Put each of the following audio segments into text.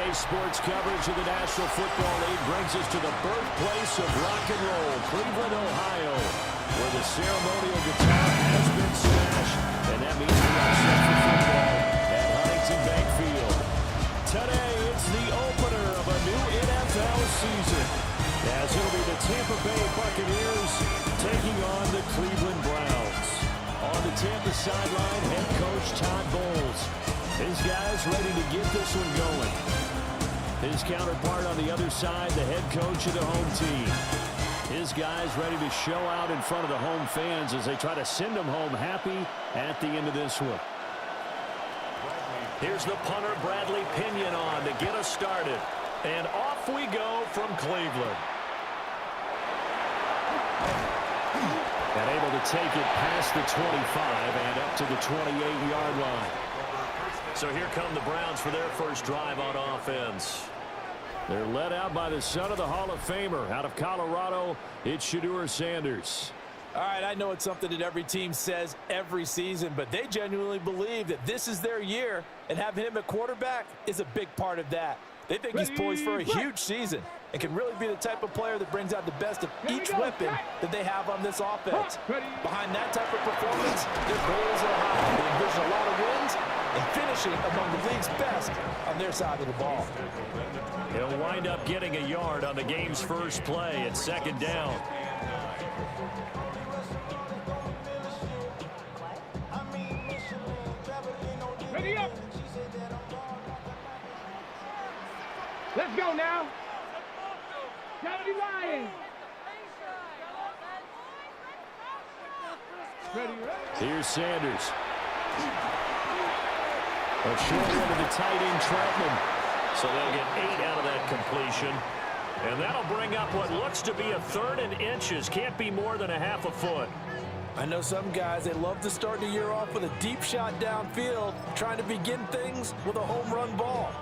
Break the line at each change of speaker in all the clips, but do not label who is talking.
Today's sports coverage of the National Football League brings us to the birthplace of rock and roll, Cleveland, Ohio, where the ceremonial guitar has been smashed, and that means we are set for football at Huntington Bank Field. Today, it's the opener of a new NFL season, as it'll be the Tampa Bay Buccaneers taking on the Cleveland Browns. On the Tampa sideline, head coach Todd Bowles. His guys ready to get this one going. His counterpart on the other side, the head coach of the home team. His guys ready to show out in front of the home fans as they try to send them home happy at the end of this one. Here's the punter, Bradley Pinion, on to get us started. And off we go from Cleveland. And able to take it past the 25 and up to the 28-yard line. So here come the Browns for their first drive on offense. They're led out by the son of the Hall of Famer. Out of Colorado, it's Shedeur Sanders.
All right, I know it's something that every team says every season, but they genuinely believe that this is their year, and having him at quarterback is a big part of that. They think he's poised for a huge season and can really be the type of player that brings out the best of each weapon that they have on this offense. Behind that type of performance, their goals are high. They envision a lot of wins and finishing among the league's best on their side of the ball.
He'll wind up getting a yard on the game's first play at second down.
Ready up. Let's go now. Kennedy Lions. Ready, ready.
Here's Sanders. A short one to the tight end, Troutman. So they'll get 8 out of that completion. And that'll bring up what looks to be a 3rd and inches. Can't be more than a half a foot.
I know some guys, they love to start the year off with a deep shot downfield, trying to begin things with a home run ball.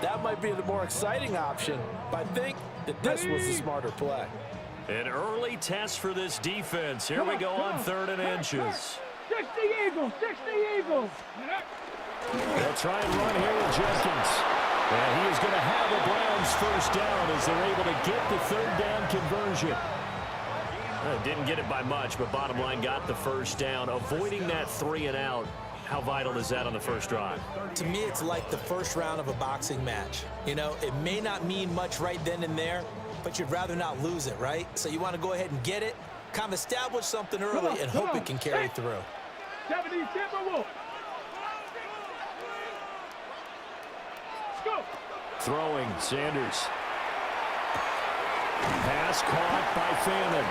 That might be the more exciting option, but I think that this was the smarter play.
An early test for this defense. Here we go on 3rd and inches.
60 Eagles, 60 Eagles.
They'll try and run here with Jenkins. And he is going to have a Browns first down as they're able to get the 3rd down conversion. Didn't get it by much, but bottom line got the first down. Avoiding that 3 and out. How vital is that on the first drive?
To me, it's like the first round of a boxing match. You know, it may not mean much right then and there, but you'd rather not lose it, right? So you want to go ahead and get it, kind of establish something early, and hope it can carry through.
70 Timberwolves. Go.
Throwing, Sanders. Pass caught by Fannin.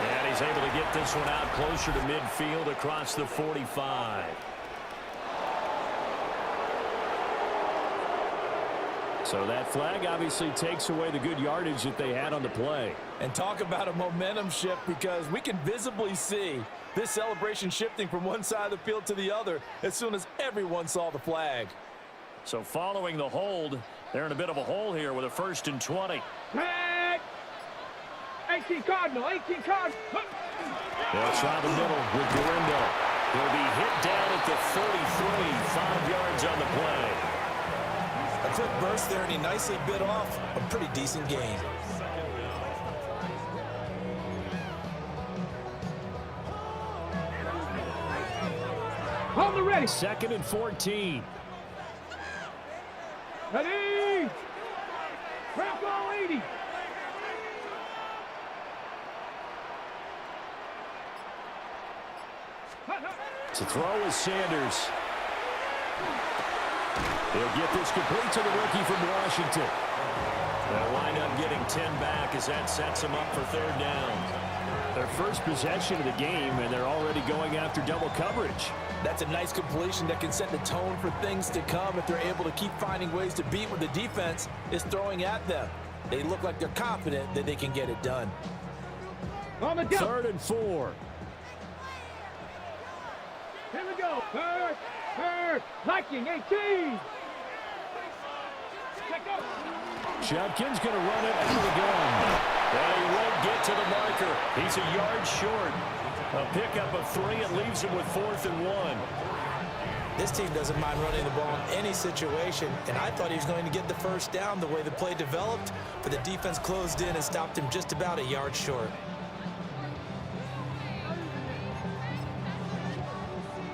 And he's able to get this one out closer to midfield across the 45. So that flag obviously takes away the good yardage that they had on the play.
And talk about a momentum shift, because we can visibly see this celebration shifting from one side of the field to the other as soon as everyone saw the flag.
So following the hold, they're in a bit of a hole here with a 1st and 20.
Flag. 18 Cardinal, 18 Cardinal.
They'll try the middle with Garindo. He'll be hit down at the 33, 5 yards on the play.
A quick burst there, and he nicely bit off a pretty decent gain.
Hold the ready.
2nd and 14.
Ready. Franco 80.
To throw is Sanders. He'll get this complete to the rookie from Washington. They'll wind up getting 10 back as that sets them up for 3rd down. Their first possession of the game, and they're already going after double coverage.
That's a nice completion that can set the tone for things to come if they're able to keep finding ways to beat what the defense is throwing at them. They look like they're confident that they can get it done.
On the jump.
3rd and 4.
Here we go. Third. Viking 18.
Judkins going to run it out of the gun. And he won't get to the marker. He's a yard short. A pickup of 3. It leaves him with 4th and 1.
This team doesn't mind running the ball in any situation, and I thought he was going to get the first down the way the play developed, but the defense closed in and stopped him just about a yard short.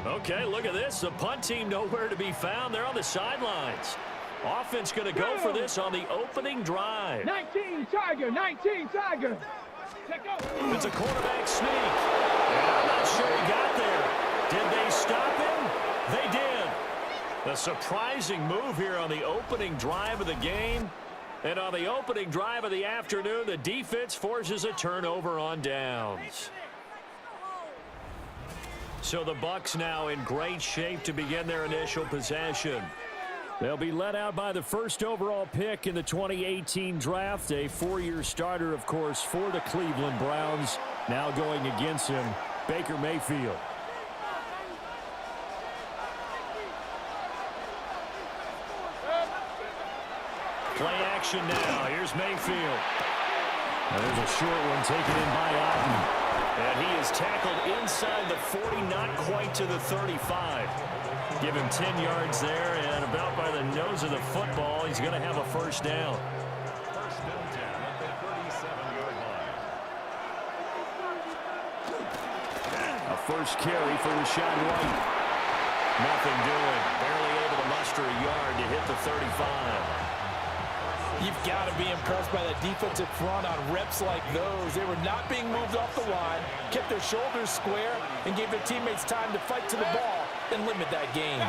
Okay, look at this. The punt team nowhere to be found. They're on the sidelines. Offense going to go for this on the opening drive.
19 Tiger, 19 Tiger.
It's a quarterback sneak. And I'm not sure he got there. Did they stop him? They did. A surprising move here on the opening drive of the game. And on the opening drive of the afternoon, the defense forces a turnover on downs. So the Bucs now in great shape to begin their initial possession. They'll be led out by the first overall pick in the 2018 draft. A four-year starter, of course, for the Cleveland Browns. Now going against him, Baker Mayfield. Play action now. Here's Mayfield. And there's a short one taken in by Otten. And he is tackled inside the 40, not quite to the 35. Give him 10 yards there, and about by the nose of the football, he's going to have a first down. First down at the 37-yard line. A first carry for Rashad White. Nothing doing. Barely able to muster a yard to hit the 35.
You've got to be impressed by the defensive front on reps like those. They were not being moved off the line, kept their shoulders square, and gave their teammates time to fight to the ball and limit that gain.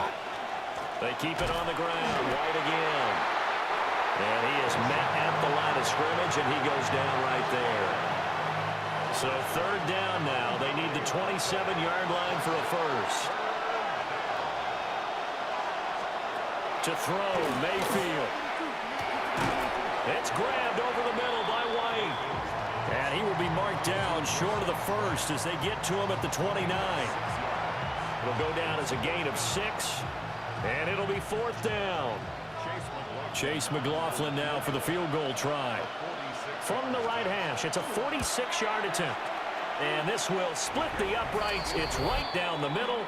They keep it on the ground. White again. And he is met at the line of scrimmage, and he goes down right there. So third down now. They need the 27-yard line for a first. To throw, Mayfield. It's grabbed over the middle by White. And he will be marked down short of the first as they get to him at the 29. It'll go down as a gain of 6. And it'll be fourth down. Chase McLaughlin now for the field goal try. From the right hash, it's a 46-yard attempt. And this will split the uprights. It's right down the middle.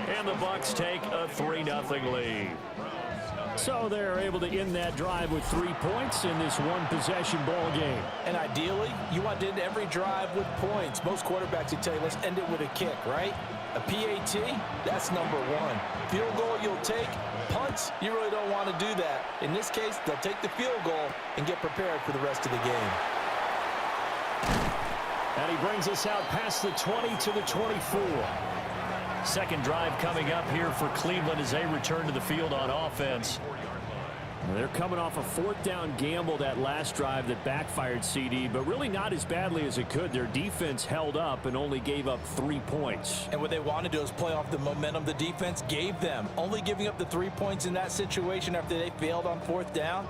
And the Bucs take a 3-0 lead. So they're able to end that drive with 3 points in this one-possession ball game.
And ideally, you want to end every drive with points. Most quarterbacks would tell you, let's end it with a kick, right? A PAT, that's number 1. Field goal you'll take. Punts, you really don't want to do that. In this case, they'll take the field goal and get prepared for the rest of the game.
And he brings us out past the 20 to the 24. Second drive coming up here for Cleveland as they return to the field on offense. They're coming off a fourth down gamble that last drive that backfired, CD, but really not as badly as it could. Their defense held up and only gave up 3 points.
And what they want to do is play off the momentum the defense gave them. Only giving up the 3 points in that situation after they failed on fourth down.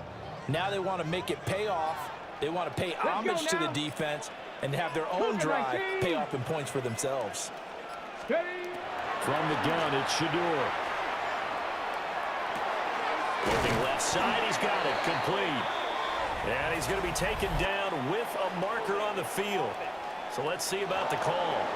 Now they want to make it pay off. They want to pay homage to the defense and have their own drive pay off in points for themselves.
From the gun, it's Shador. Looking left side, he's got it, complete. And he's going to be taken down with a marker on the field. So let's see about the call.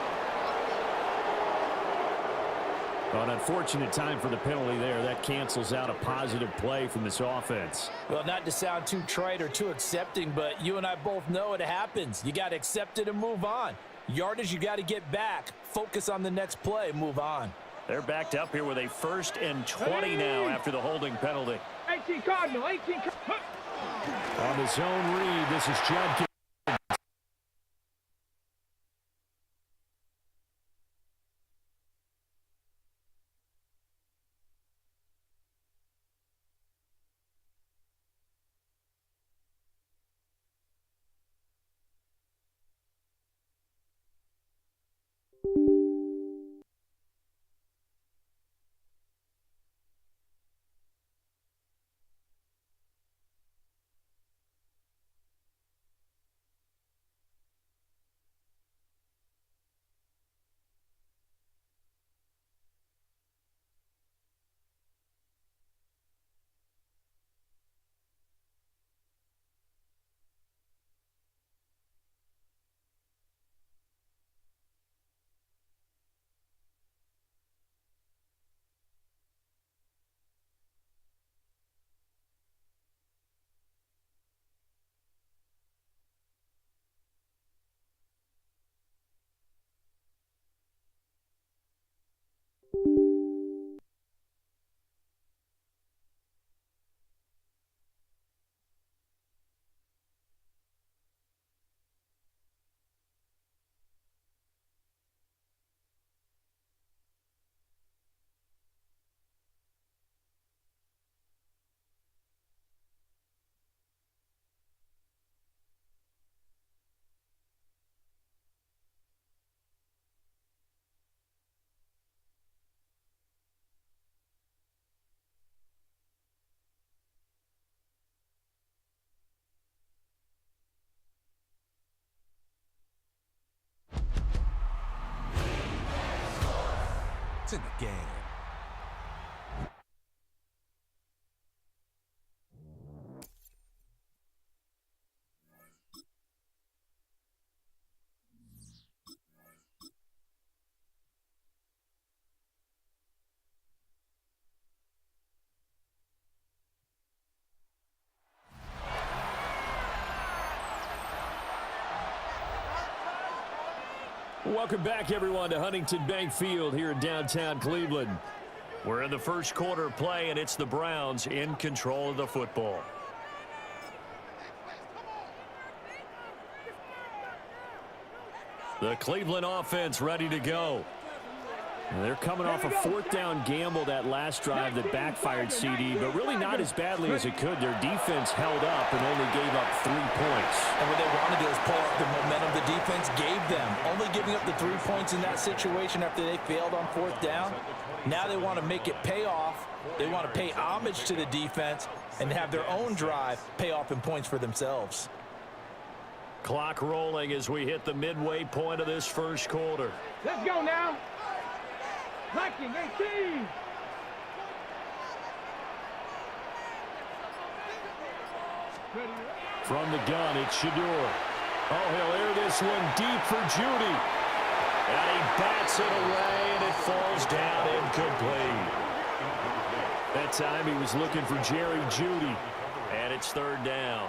An unfortunate time for the penalty there. That cancels out a positive play from this offense.
Well, not to sound too trite or too accepting, but you and I both know it happens. You got to accept it and move on. Yardage, you got to get back. Focus on the next play. Move on.
They're backed up here with a 1st and 20 now after the holding penalty.
18 Cardinal, 18
On the zone read, this is Judkins.
points in the game.
Welcome back, everyone, to Huntington Bank Field here in downtown Cleveland. We're in the first quarter of play, and it's the Browns in control of the football. The Cleveland offense ready to go. And they're coming off a fourth down gamble that last drive that backfired, CD, but really not as badly as it could. Their defense held up and only gave up 3 points.
And what they want to do is pull up the momentum the defense gave them. Only giving up the 3 points in that situation after they failed on fourth down. Now they want to make it pay off. They want to pay homage to the defense and have their own drive pay off in points for themselves.
Clock rolling as we hit the midway point of this first quarter.
Let's go now. Liking 18.
From the gun, it's Shador. Oh, he'll air this one deep for Judy. And he bats it away, and it falls down incomplete. That time he was looking for Jerry Judy, and it's third down.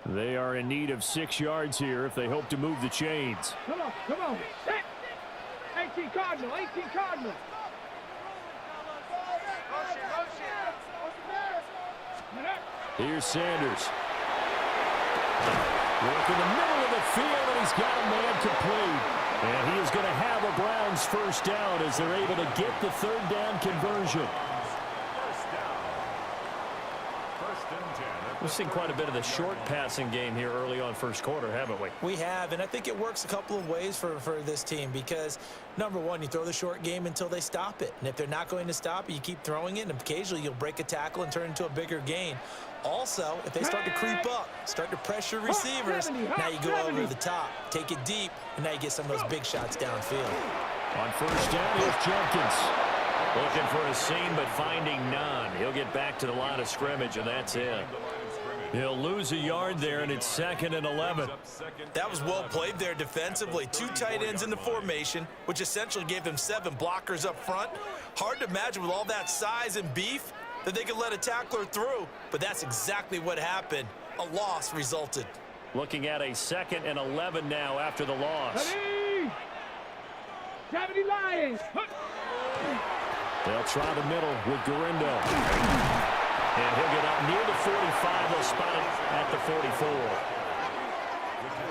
They are in need of 6 yards here if they hope to move the chains.
Come on, come on. 18 Cardinal, 18 Cardinal.
Here's Sanders. Working the middle of the field, and he's got a man complete. And he is going to have a Browns first down as they're able to get the third down conversion. We've seen quite a bit of the short passing game here early on first quarter, haven't we?
We have, and I think it works a couple of ways for this team because, number one, you throw the short game until they stop it. And if they're not going to stop it, you keep throwing it, and occasionally you'll break a tackle and turn it into a bigger gain. Also, if they start to creep up, start to pressure receivers, now you go over the top, take it deep, and now you get some of those big shots downfield.
On first down, here's Jenkins. Looking for a seam, but finding none. He'll get back to the line of scrimmage, and that's it. He'll lose a yard there, and it's 2nd and 11.
That was well played there defensively. 2 tight ends in the formation, which essentially gave them 7 blockers up front. Hard to imagine with all that size and beef that they could let a tackler through, but that's exactly what happened. A loss resulted.
Looking at a 2nd and 11 now after the loss.
70 Lions.
They'll try the middle with Garindo. And he'll get up near the 45. They'll spot it at the 44.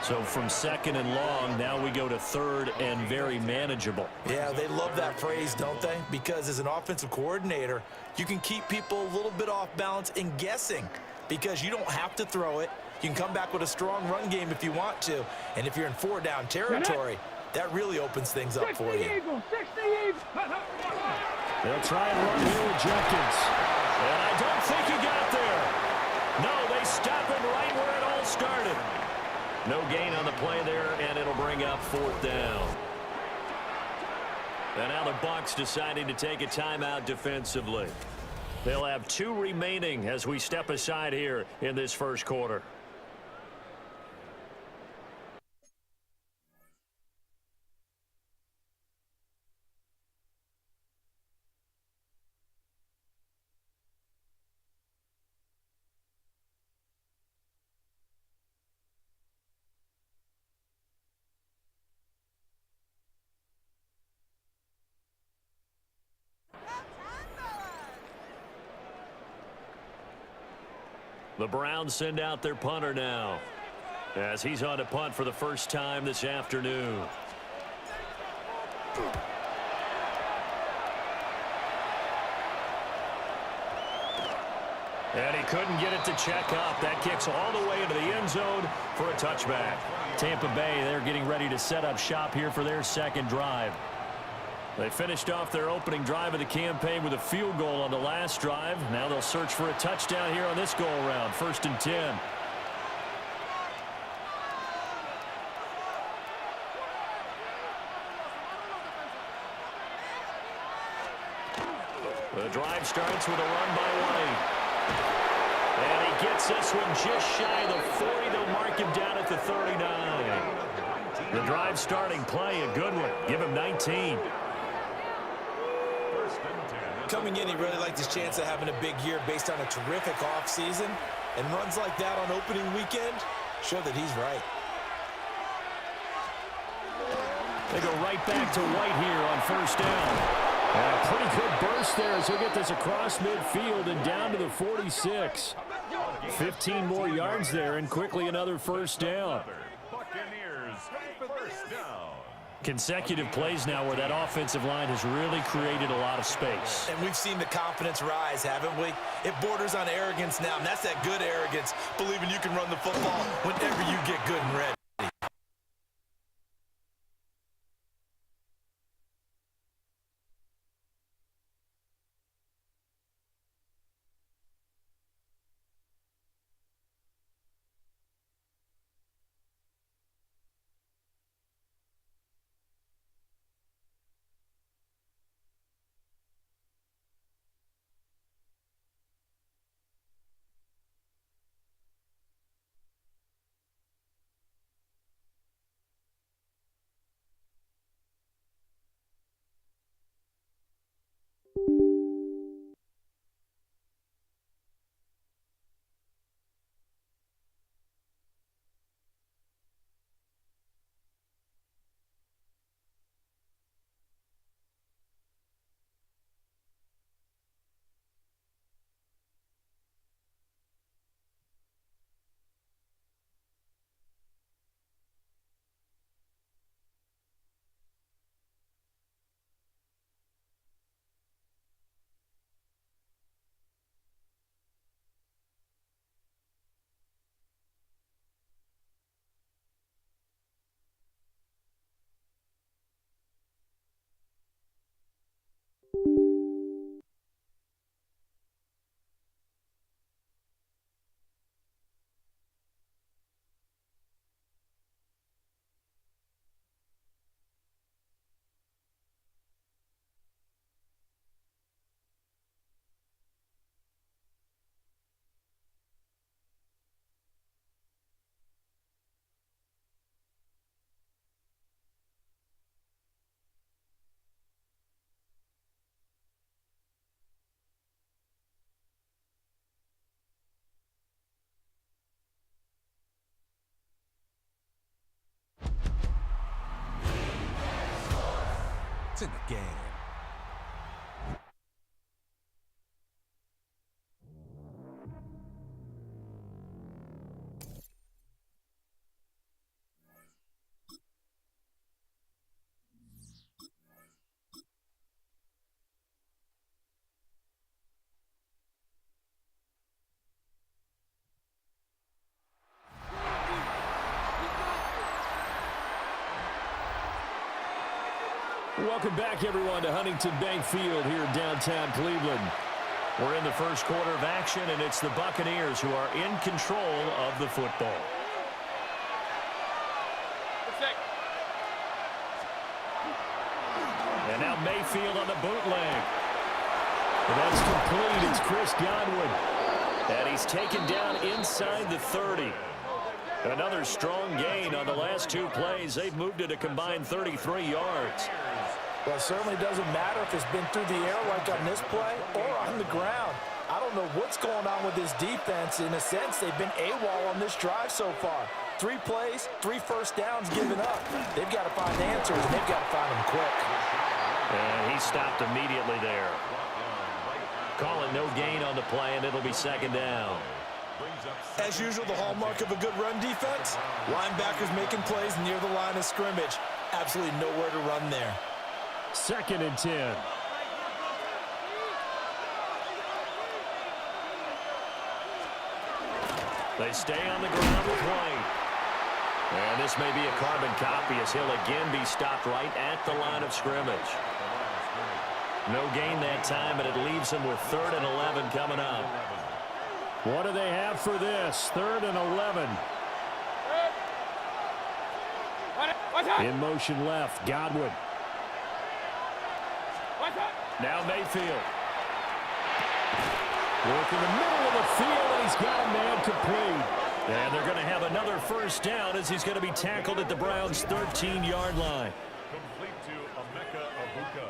So from 2nd and long, now we go to 3rd and very manageable.
Yeah, they love that phrase, don't they? Because as an offensive coordinator, you can keep people a little bit off balance and guessing because you don't have to throw it. You can come back with a strong run game if you want to. And if you're in 4-down territory, that really opens things up for you.
They'll try and run here with Jenkins. And I don't think he got there. No, they stop him right where it all started. No gain on the play there, and it'll bring up 4th down. And now the Bucs deciding to take a timeout defensively. They'll have 2 remaining as we step aside here in this first quarter. The Browns send out their punter now as he's on to punt for the first time this afternoon. And he couldn't get it to check up. That kicks all the way into the end zone for a touchback. Tampa Bay, they're getting ready to set up shop here for their second drive. They finished off their opening drive of the campaign with a field goal on the last drive. Now they'll search for a touchdown here on this go-around. 1st and 10. The drive starts with a run by White. And he gets this one just shy of the 40. They'll mark him down at the 39. The drive starting play, a good one. Give him 19.
Coming in, he really liked his chance of having a big year based on a terrific offseason. And runs like that on opening weekend show that he's right.
They go right back to White here on first down. And a pretty good burst there as he'll get this across midfield and down to the 46. 15 more yards there and quickly another first down. Consecutive plays now where that offensive line has really created a lot of space.
And we've seen the confidence rise, haven't we? It borders on arrogance now, and that's that good arrogance, believing you can run the football whenever you get good and ready. In the game.
Welcome back, everyone, to Huntington Bank Field here in downtown Cleveland. We're in the first quarter of action, and it's the Buccaneers who are in control of the football. And now Mayfield on the bootleg. And that's complete. It's Chris Godwin. And he's taken down inside the 30. Another strong gain on the last two plays. They've moved it a combined 33 yards.
Well, it certainly doesn't matter if it's been through the air like on this play or on the ground. I don't know what's going on with this defense. In a sense, they've been AWOL on this drive so far. 3 plays, 3 first downs given up. They've got to find answers, and they've got to find them quick.
And he stopped immediately there. Call it no gain on the play, and it'll be second down.
As usual, the hallmark of a good run defense, linebackers making plays near the line of scrimmage. Absolutely nowhere to run there.
2nd and 10. They stay on the ground with White. And this may be a carbon copy as he'll again be stopped right at the line of scrimmage. No gain that time, but it leaves him with 3rd and 11 coming up. What do they have for this? 3rd and 11. In motion left, Godwin. Now Mayfield. Work in the middle of the field, and he's got a man complete. And they're going to have another first down as he's going to be tackled at the Browns' 13-yard line.
Complete to Emeka Abuka.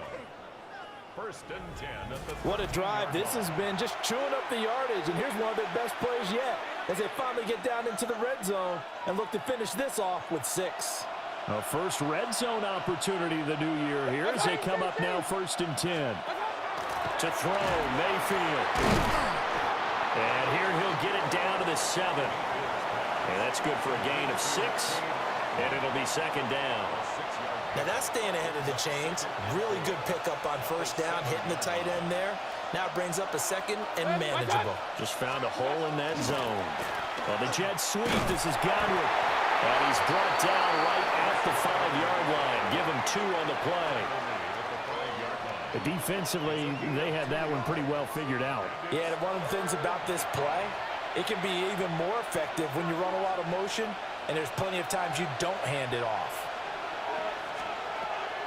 First and 10 at the...
What a drive. This has been just chewing up the yardage, and here's one of their best plays yet as they finally get down into the red zone and look to finish this off with 6.
A first red zone opportunity of the new year here as they come up now first and 10. To throw, Mayfield. And here he'll get it down to the 7. And that's good for a gain of 6. And it'll be second down.
Now that's staying ahead of the chains. Really good pickup on first down, hitting the tight end there. Now it brings up a second and manageable.
Just found a hole in that zone. Well, the jet sweep, this is Godwin. And he's brought down right at the 5-yard line. Give him 2 on the play. Defensively, they had that one pretty well figured out.
Yeah, and one of the things about this play, it can be even more effective when you run a lot of motion, and there's plenty of times you don't hand it off.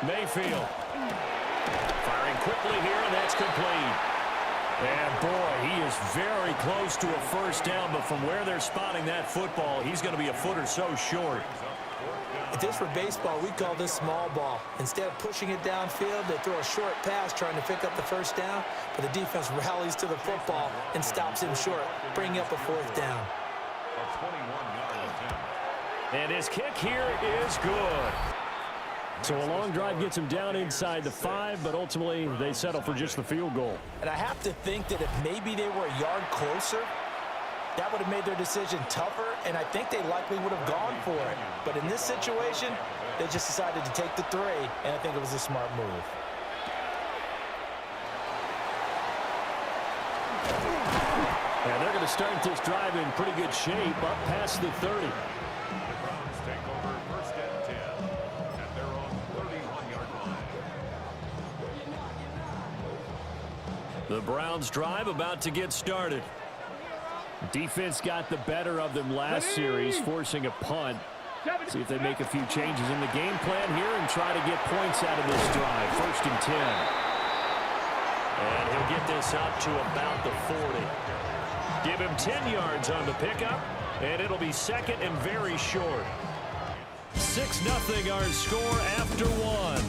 Mayfield. Firing quickly here, and that's complete. And boy, he is very close to a first down, but from where they're spotting that football, he's going to be a foot or so short.
If this were baseball, we call this small ball. Instead of pushing it downfield, they throw a short pass trying to pick up the first down, but the defense rallies to the football and stops him short, bringing up a 4th down.
And his kick here is good. So a long drive gets him down inside the 5, but ultimately they settle for just the field goal.
And I have to think that if maybe they were a yard closer, that would have made their decision tougher, and I think they likely would have gone for it. But in this situation, they just decided to take the 3, and I think it was a smart move.
And they're going to start this drive in pretty good shape up past the 30.
The Browns take over first and 10 at their own 31-yard line.
The Browns drive about to get started. Defense got the better of them last series, forcing a punt. See if they make a few changes in the game plan here and try to get points out of this drive. First and 10. And he'll get this up to about the 40. Give him 10 yards on the pickup, and it'll be second and very short. 6-0 our score after 1.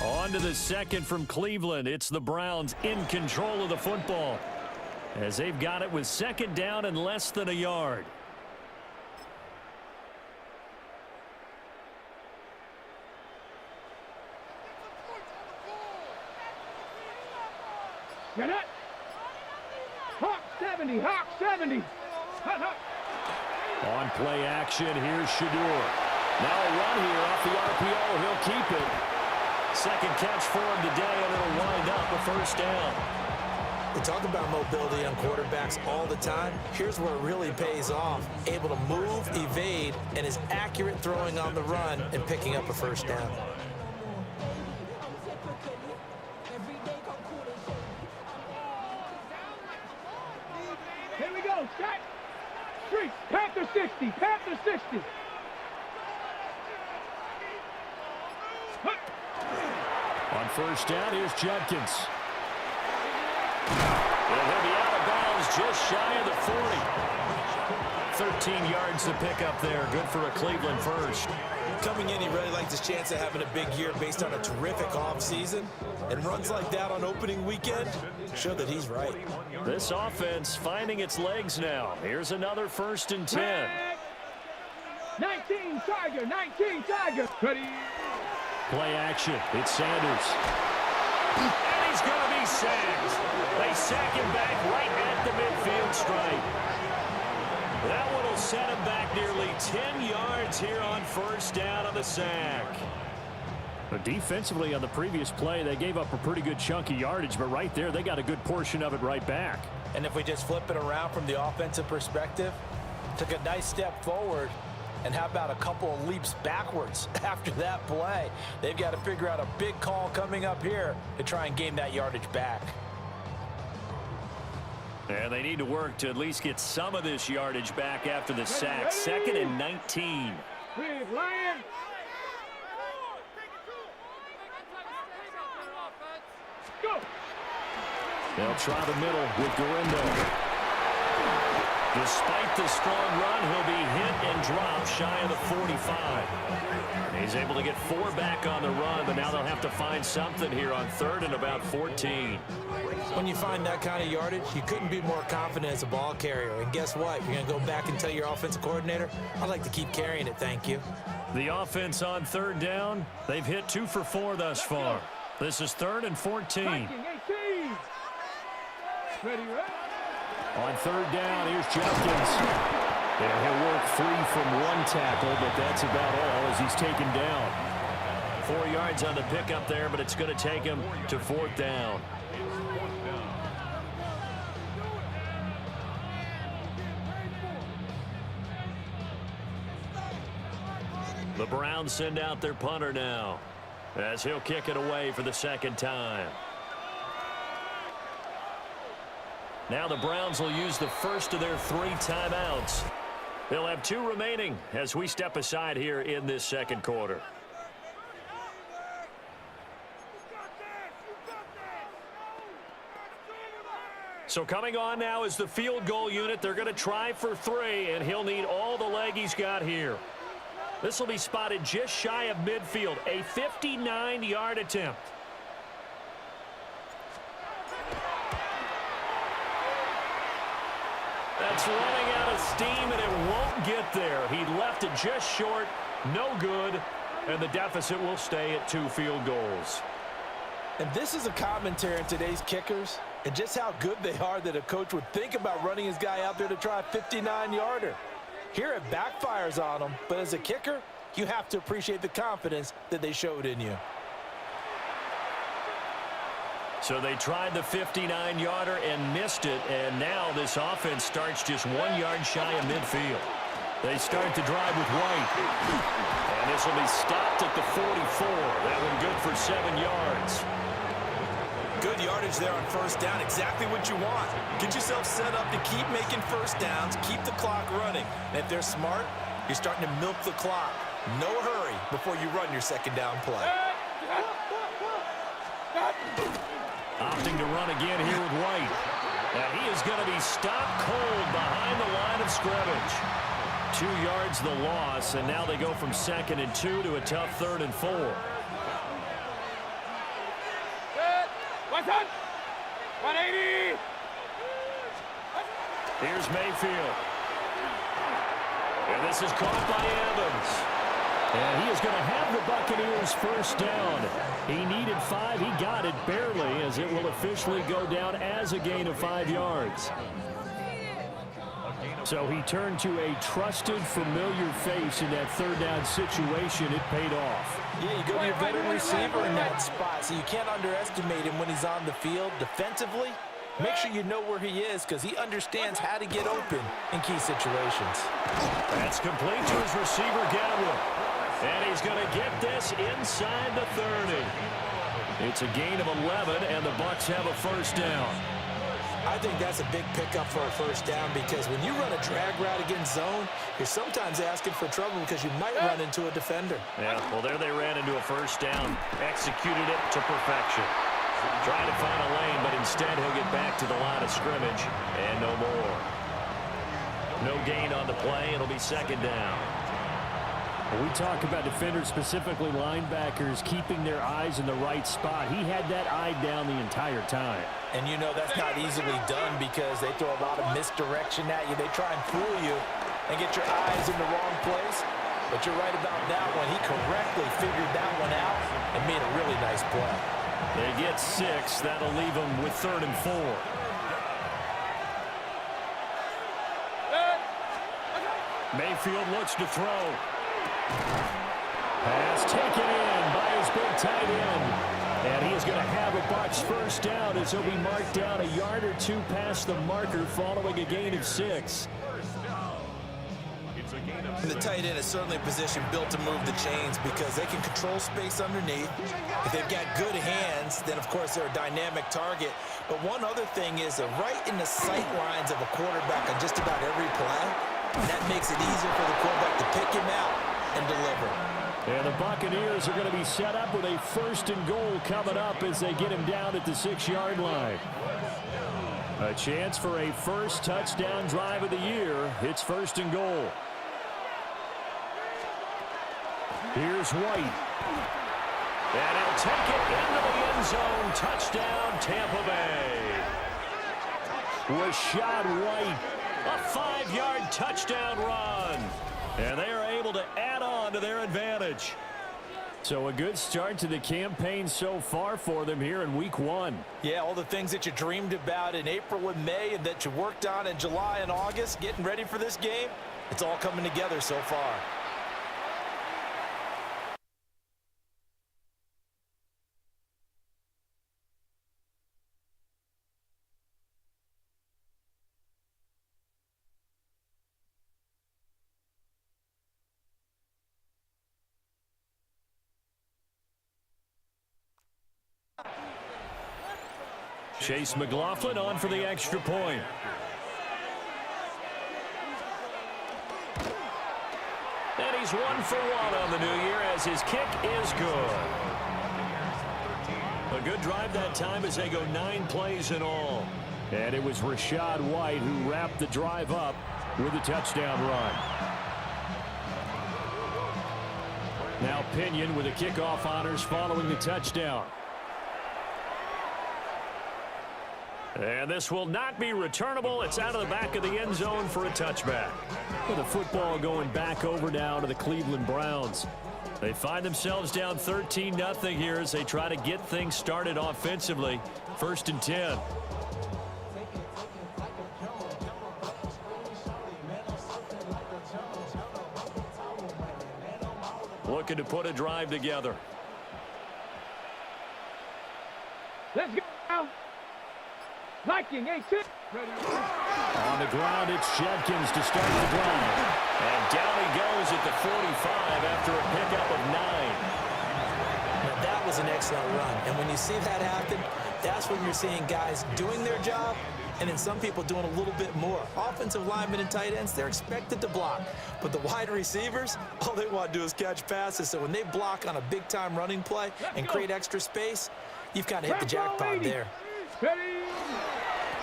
On to the second from Cleveland. It's the Browns in control of the football as they've got it with second down and less than a yard.
Get it. Hawk 70, Hawk 70. Hut, hut.
On play action, here's Shadur. Now a run here off the RPO. He'll keep it. Second catch for him today, and it'll wind up a first down.
We talk about mobility on quarterbacks all the time. Here's where it really pays off. Able to move, evade, and is accurate throwing on the run and picking up a first down.
Here we go, Scott. Street, Panther 60, Panther 60.
On first down, here's Judkins. And he'll be out of bounds just shy of the 40. 13 yards to pick up there. Good for a Cleveland first.
Coming in, he really likes his chance of having a big year based on a terrific offseason. And runs like that on opening weekend show that he's right.
This offense finding its legs now. Here's another first and 10.
19 Tiger, 19 Tiger. Ready.
Play action. It's Sanders. And he's going to be sacked. They sack him back right at the midfield stripe. That one will set him back nearly 10 yards here on first down on the sack. But defensively on the previous play, they gave up a pretty good chunk of yardage, but right there, they got a good portion of it right back.
And if we just flip it around from the offensive perspective, took a nice step forward, and how about a couple of leaps backwards after that play? They've got to figure out a big call coming up here to try and gain that yardage back.
And they need to work to at least get some of this yardage back after the sack. Second and 19.
With Lion. Go.
They'll try the middle with Garindo. Despite the strong run, he'll be hit and dropped shy of the 45. He's able to get 4 back on the run, but now they'll have to find something here on 3rd and about 14.
When you find that kind of yardage, you couldn't be more confident as a ball carrier. And guess what? You're going to go back and tell your offensive coordinator, I'd like to keep carrying it, thank you.
The offense on 3rd down. They've hit 2 for 4 thus far. This is 3rd and 14.
18. Ready, right?
On 3rd down, here's Jenkins. And he'll work free from 1 tackle, but that's about all as he's taken down. 4 yards on the pickup there, but it's going to take him to 4th down. The Browns send out their punter now as he'll kick it away for the 2nd time. Now the Browns will use the first of their 3 timeouts. They'll have 2 remaining as we step aside here in this 2nd quarter. So coming on now is the field goal unit. They're going to try for 3, and he'll need all the leg he's got here. This will be spotted just shy of midfield, a 59-yard attempt. That's running out of steam, and it won't get there. He left it just short, no good, and the deficit will stay at 2 field goals.
And this is a commentary on today's kickers and just how good they are that a coach would think about running his guy out there to try a 59-yarder. Here it backfires on him, but as a kicker, you have to appreciate the confidence that they showed in you.
So they tried the 59-yarder and missed it, and now this offense starts just 1 yard shy of midfield. They start the drive with White. And this will be stopped at the 44. That one good for 7 yards.
Good yardage there on 1st down, exactly what you want. Get yourself set up to keep making 1st downs, keep the clock running. And if they're smart, you're starting to milk the clock. No hurry before you run your 2nd down play.
Opting to run again here with White. And he is going to be stopped cold behind the line of scrimmage. 2 yards the loss, and now they go from 2nd and 2 to a tough 3rd and 4.
What's up? 180.
Here's Mayfield. And this is caught by Evans. And he is going to have the Buccaneers 1st down. He needed 5. He got it barely, as it will officially go down as a gain of 5 yards. So he turned to a trusted, familiar face in that 3rd down situation. It paid off.
Yeah, you go to your veteran receiver in that spot, so you can't underestimate him when he's on the field defensively. Make sure you know where he is, because he understands how to get open in key situations.
That's complete to his receiver, Gadwin. And he's going to get this inside the 30. It's a gain of 11, and the Bucs have a 1st down.
I think that's a big pickup for a 1st down, because when you run a drag route against zone, you're sometimes asking for trouble because you might run into a defender.
Yeah, well, there they ran into a 1st down. Executed it to perfection. Trying to find a lane, but instead he'll get back to the line of scrimmage, and no more. No gain on the play. It'll be 2nd down. When we talk about defenders, specifically linebackers, keeping their eyes in the right spot. He had that eye down the entire time.
And you know that's not easily done because they throw a lot of misdirection at you. They try and fool you and get your eyes in the wrong place. But you're right about that one. He correctly figured that one out and made a really nice play.
They get 6. That'll leave them with 3rd and 4. Mayfield looks to throw. Pass taken in by his big tight end. And he is going to have a Bucs 1st down as he'll be marked down a yard or 2 past the marker following a gain of 6.
And the tight end is certainly a position built to move the chains because they can control space underneath. If they've got good hands, then of course they're a dynamic target. But one other thing is they're right in the sight lines of a quarterback on just about every play. And that makes it easier for the quarterback to pick him out and deliver.
And the Buccaneers are going to be set up with a 1st and goal coming up as they get him down at the 6-yard line. A chance for a first touchdown drive of the year. It's 1st and goal. Here's White. And he'll take it into the end zone. Touchdown, Tampa Bay. Rashad White, a 5-yard touchdown run. And they are able to add on to their advantage. So a good start to the campaign so far for them here in week 1.
Yeah, all the things that you dreamed about in April and May and that you worked on in July and August, getting ready for this game, it's all coming together so far.
Chase McLaughlin on for the extra point. And he's 1 for 1 on the new year as his kick is good. A good drive that time as they go 9 plays in all. And it was Rashad White who wrapped the drive up with a touchdown run. Now Pinion with the kickoff honors following the touchdown. And this will not be returnable. It's out of the back of the end zone for a touchback. With the football going back over now to the Cleveland Browns. They find themselves down 13-0 here as they try to get things started offensively. 1st and 10. Looking to put a drive together.
Let's go now. Viking, 18.
On the ground, it's Judkins to start the drive. And down he goes at the 45 after a pickup of 9.
Now, that was an excellent run. And when you see that happen, that's when you're seeing guys doing their job and then some people doing a little bit more. Offensive linemen and tight ends, they're expected to block. But the wide receivers, all they want to do is catch passes. So when they block on a big-time running play and create extra space, you've kind of hit the jackpot there.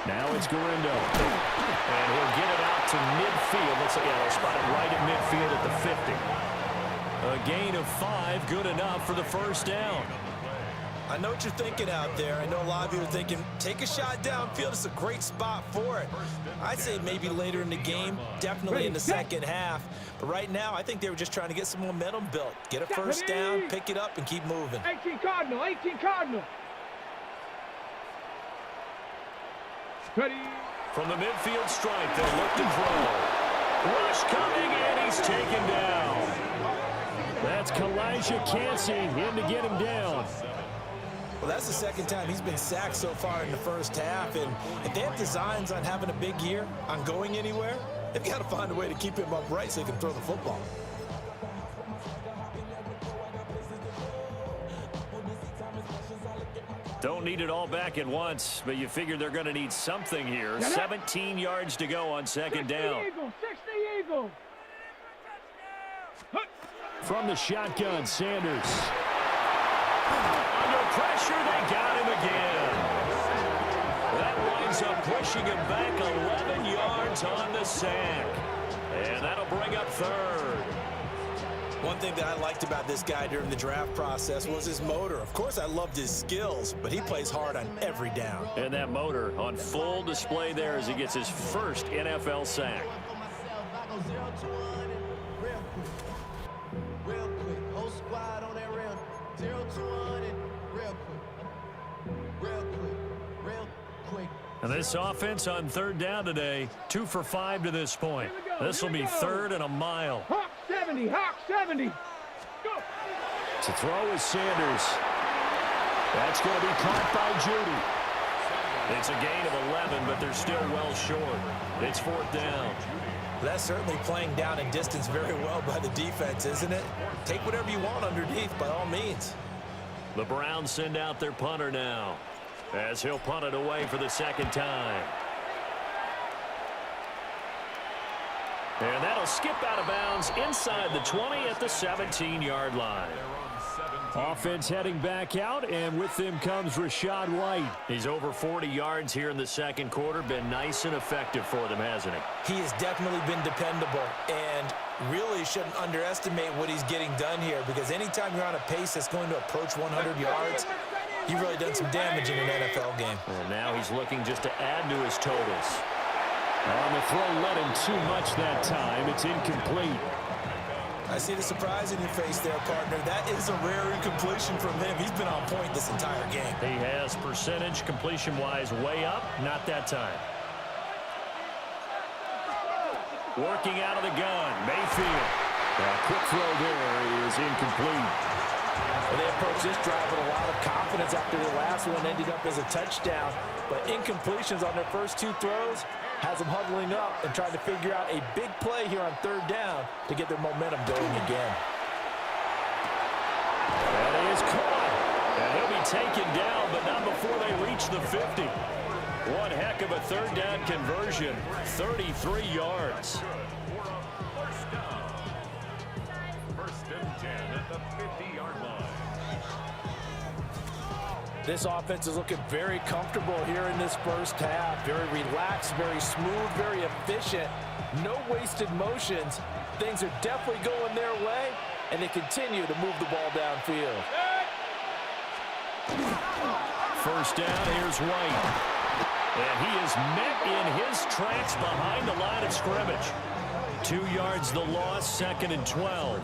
Now it's Garindo. And he'll get it out to midfield. Looks like they'll spot it right at midfield at the 50. A gain of 5, good enough for the 1st down.
I know what you're thinking out there. I know a lot of you are thinking, take a shot downfield. It's a great spot for it. I'd say maybe later in the game, definitely in the second half. But right now, I think they were just trying to get some momentum built. Get a 1st down, pick it up, and keep moving.
18 Cardinal, 18 Cardinal. Ready.
From the midfield stripe, they'll look to throw. Rush coming, and he's taken down. That's Kalijah Cansey in to get him down.
Well, that's the second time he's been sacked so far in the 1st half. And if they have designs on having a big year, on going anywhere, they've got to find a way to keep him upright so he can throw the football.
Don't need it all back at once, but you figure they're going to need something here. 17 yards to go on 2nd down.
60 Eagle.
From the shotgun, Sanders. Under pressure, they got him again. That winds up pushing him back 11 yards on the sack. And that'll bring up 3rd.
One thing that I liked about this guy during the draft process was his motor. Of course, I loved his skills, but he plays hard on every down.
And that motor on full display there as he gets his 1st NFL sack. And this offense on 3rd down today, 2 for 5 to this point. This will be 3rd and a mile.
Hawk 70, Hawk 70. Go.
To throw is Sanders. That's going to be caught by Judy. It's a gain of 11, but they're still well short. It's 4th down.
That's certainly playing down and distance very well by the defense, isn't it? Take whatever you want underneath by all means.
The Browns send out their punter now, as he'll punt it away for the 2nd time. And that'll skip out of bounds inside the 20 at the 17-yard line. Offense heading back out, and with them comes Rachaad White. He's over 40 yards here in the second quarter. Been nice and effective for them, hasn't he?
He has definitely been dependable, and really shouldn't underestimate what he's getting done here, because anytime you're on a pace that's going to approach 100 yards, you've really done some damage in an NFL game.
And now he's looking just to add to his totals. On the throw, led him too much that time. It's incomplete.
I see the surprise in your face there, partner. That is a rare incompletion from him. He's been on point this entire game.
He has percentage completion-wise way up. Not that time. Working out of the gun, Mayfield. A quick throw there is incomplete.
Well, they approached this drive with a lot of confidence after the last one ended up as a touchdown. But incompletions on their first two throws has them huddling up and trying to figure out a big play here on third down to get their momentum going again.
That is caught. And he'll be taken down, but not before they reach the 50. One heck of a third down conversion. 33 yards.
First and 10 at the 50-yard line.
This offense is looking very comfortable here in this first half. Very relaxed, very smooth, very efficient. No wasted motions. Things are definitely going their way, and they continue to move the ball downfield.
First down, here's White. And he is met in his tracks behind the line of scrimmage. 2 yards the loss, 2nd and 12.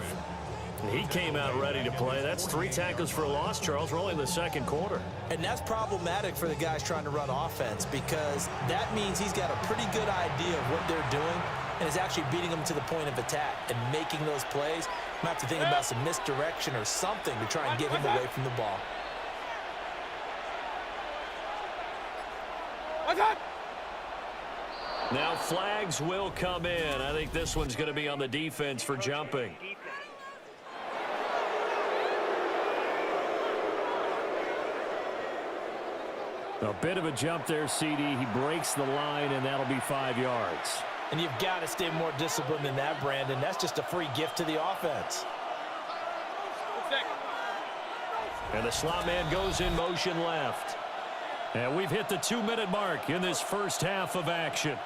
He came out ready to play. That's 3 tackles for a loss, Charles. We're only in the second quarter.
And that's problematic for the guys trying to run offense, because that means he's got a pretty good idea of what they're doing and is actually beating them to the point of attack and making those plays. I'm going to have to think about some misdirection or something to try and get him away from the ball.
Now flags will come in. I think this one's going to be on the defense for jumping. A bit of a jump there, CD. He breaks the line, and that'll be 5 yards.
And you've got to stay more disciplined than that, Brandon. That's just a free gift to the offense.
And the slot man goes in motion left. And we've hit the 2-minute mark in this first half of action.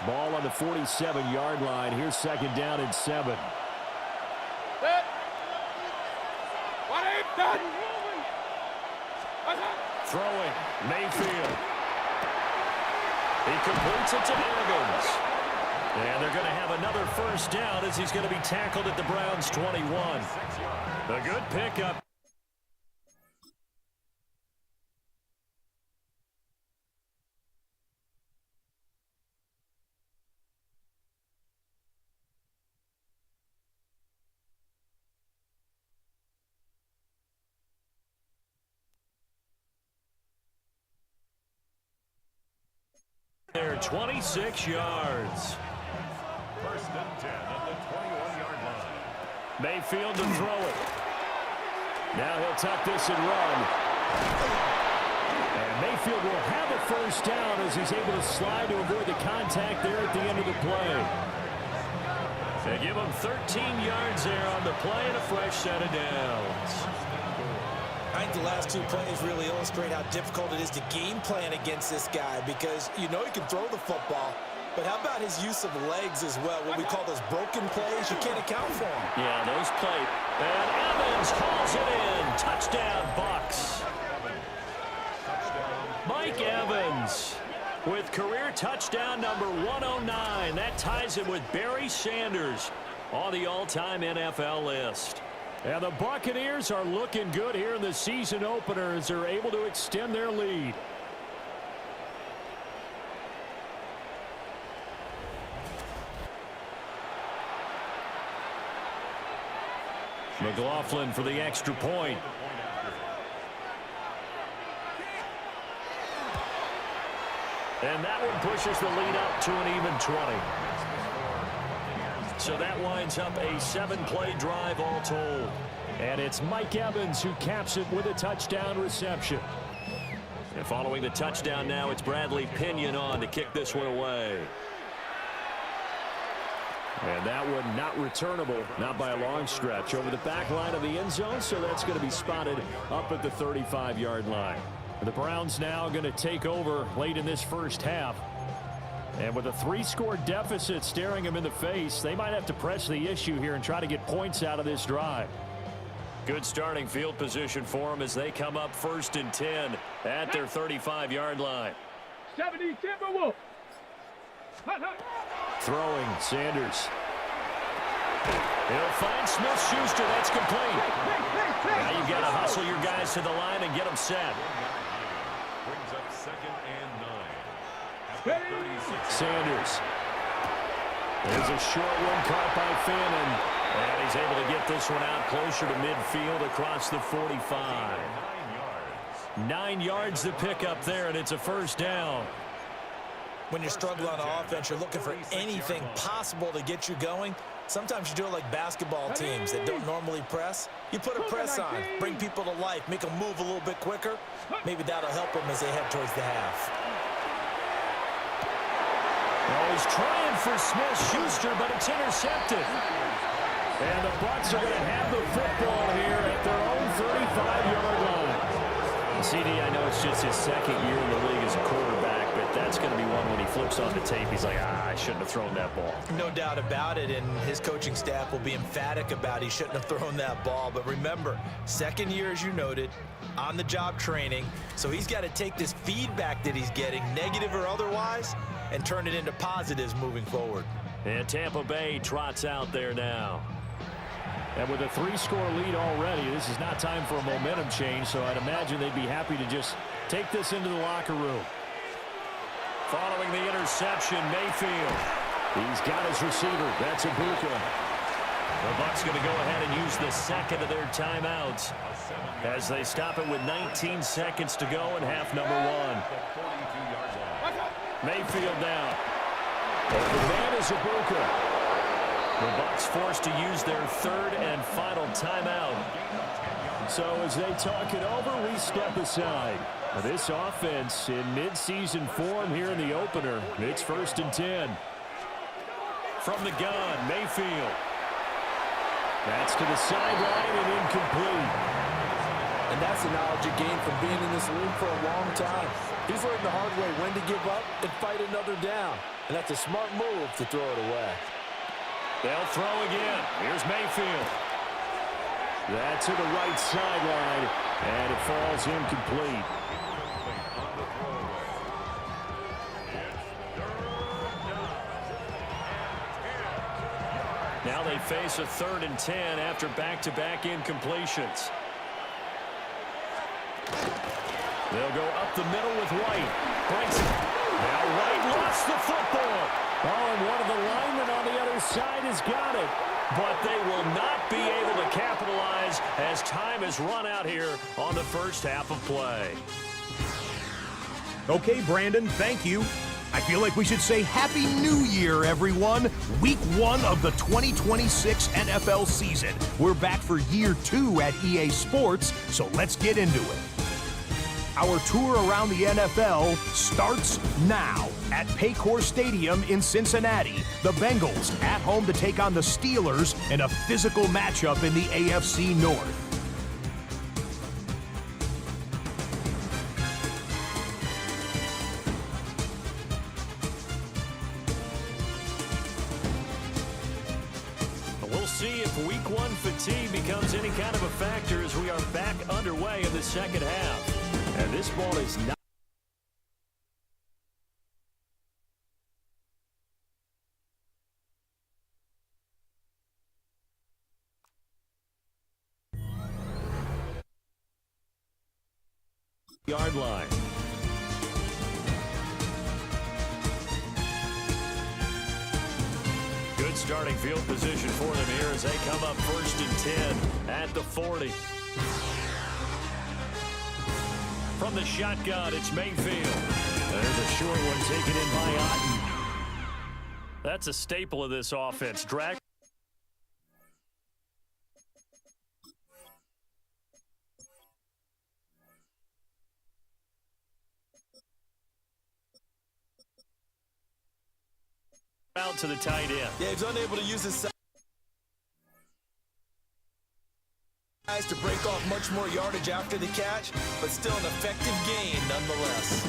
Ball on the 47-yard line. Here's 2nd down and 7. Throwing, Mayfield. He completes it to Evans. And they're going to have another first down as he's going to be tackled at the Browns' 21. A good pickup. There, 26 yards.
First and 10 at the 21-yard line.
Mayfield to throw it. Now he'll tuck this and run. And Mayfield will have a first down as he's able to slide to avoid the contact there at the end of the play. They give him 13 yards there on the play and a fresh set of downs.
I think the last 2 plays really illustrate how difficult it is to game plan against this guy, because you know he can throw the football, but how about his use of legs as well? What we call those broken plays, you can't account for them.
Yeah, those plays. And Evans hauls it in. Touchdown, Bucks. Mike Evans with career touchdown number 109. That ties him with Barry Sanders on the all-time NFL list. And the Buccaneers are looking good here in the season opener as they're able to extend their lead. McLaughlin for the extra point. And that one pushes the lead up to an even 20. So that winds up a 7-play drive all told. And it's Mike Evans who caps it with a touchdown reception. And And following the touchdown now, it's Bradley Pinion on to kick this one away. And that one not returnable, not by a long stretch, over the back line of the end zone, so that's going to be spotted up at the 35-yard line. The Browns now going to take over late in this first half. And with a 3-score deficit staring them in the face, they might have to press the issue here and try to get points out of this drive. Good starting field position for them as they come up 1st and 10 at their 35-yard line.
70 Timberwolves.
Throwing, Sanders. He'll find Smith-Schuster. That's complete. Now you've got to hustle your guys to the line and get them set.
Brings up 2nd and 9. At the 36.
Sanders. There's a short one caught by Fannin. And he's able to get this one out closer to midfield across the 45. 9 yards to pick up there, and it's a first down.
When you're struggling on offense, you're looking for anything possible to get you going. Sometimes you do it like basketball teams that don't normally press. You put a press on, bring people to life, make them move a little bit quicker. Maybe that'll help them as they head towards the half.
Well, he's trying for Smith-Schuster, but it's intercepted. And the Bucs are going to have the football here at their own 35-yard line. CD, I know it's just his 2nd year in the league as a quarterback, but that's going to be one when he flips on the tape. He's like, I shouldn't have thrown that ball.
No doubt about it, and his coaching staff will be emphatic about he shouldn't have thrown that ball. But remember, 2nd year, as you noted, on-the-job training. So he's got to take this feedback that he's getting, negative or otherwise, and turn it into positives moving forward.
And Tampa Bay trots out there now. And with a 3-score lead already, this is not time for a momentum change, so I'd imagine they'd be happy to just take this into the locker room. Following the interception, Mayfield. He's got his receiver. That's Ibuka. The Bucs going to go ahead and use the 2nd of their timeouts as they stop it with 19 seconds to go in half number 1. Mayfield down. The man is Ibuka. The Bucs forced to use their 3rd and final timeout. So as they talk it over, we step aside. This offense in midseason form here in the opener. It's 1st and 10. From the gun, Mayfield. That's to the sideline and incomplete.
And that's the knowledge he gained from being in this league for a long time. He's learned the hard way when to give up and fight another down. And that's a smart move to throw it away.
They'll throw again. Here's Mayfield. That's to the right sideline, and it falls incomplete. Now they face a 3rd and 10 after back-to-back incompletions. They'll go up the middle with White. Breaks it. Now White lost the football. Oh, and one of the linemen on the other side has got it. But they will not be able to capitalize as time has run out here on the first half of play.
Okay, Brandon, thank you. I feel like we should say Happy New Year, everyone. Week 1 of the 2026 NFL season. We're back for year 2 at EA Sports, so let's get into it. Our tour around the NFL starts now at Paycor Stadium in Cincinnati. The Bengals at home to take on the Steelers in a physical matchup in the AFC North.
We'll see if week 1 fatigue becomes any kind of a factor as we are back underway in the second half. And this ball is not. Yard line. Good starting field position for them here as they come up 1st and 10 at the 40. From the shotgun, it's Mayfield. There's a short one taken in by Otten. That's a staple of this offense. Drag. out to the tight end.
Yeah, he's unable to use his size to break off much more yardage after the catch, but still an effective gain nonetheless.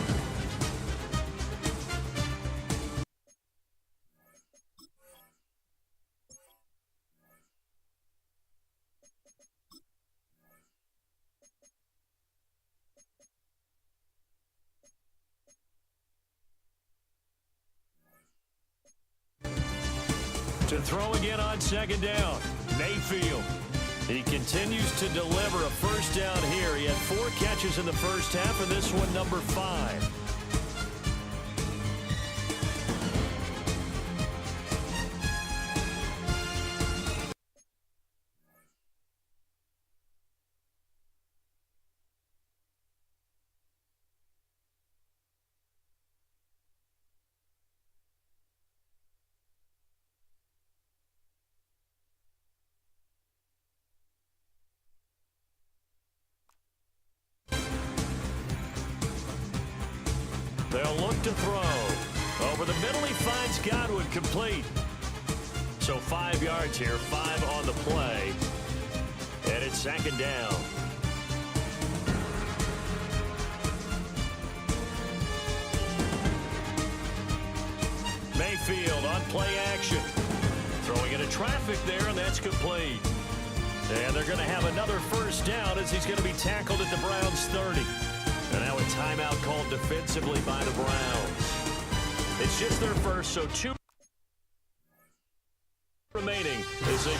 To throw again on second down, Mayfield. He continues to deliver a first down here. He had 4 catches in the first half, and this one number 5. They'll look to throw. Over the middle, he finds Godwin, complete. So 5 yards here, 5 on the play. And it's second down. Mayfield on play action. Throwing into traffic there, and that's complete. And they're going to have another first down as he's going to be tackled at the Browns' 30. And now a timeout called defensively by the Browns. It's just their first, so 2 remaining as they...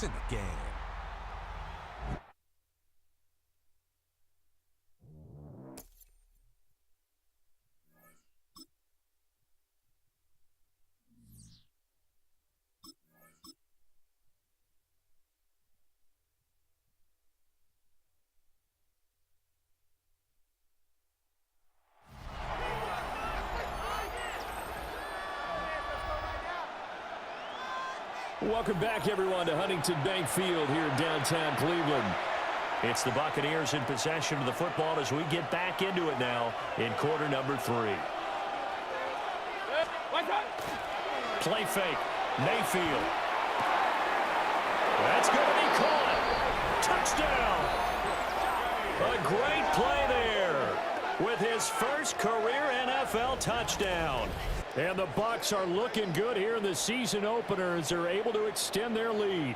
It's in the game.
Welcome back, everyone, to Huntington Bank Field here in downtown Cleveland. It's the Buccaneers in possession of the football as we get back into it now in quarter number 3. Slay fake. Mayfield. That's going to be caught. Touchdown. A great play there with his first career NFL touchdown. And the Bucs are looking good here in the season opener as they're able to extend their lead.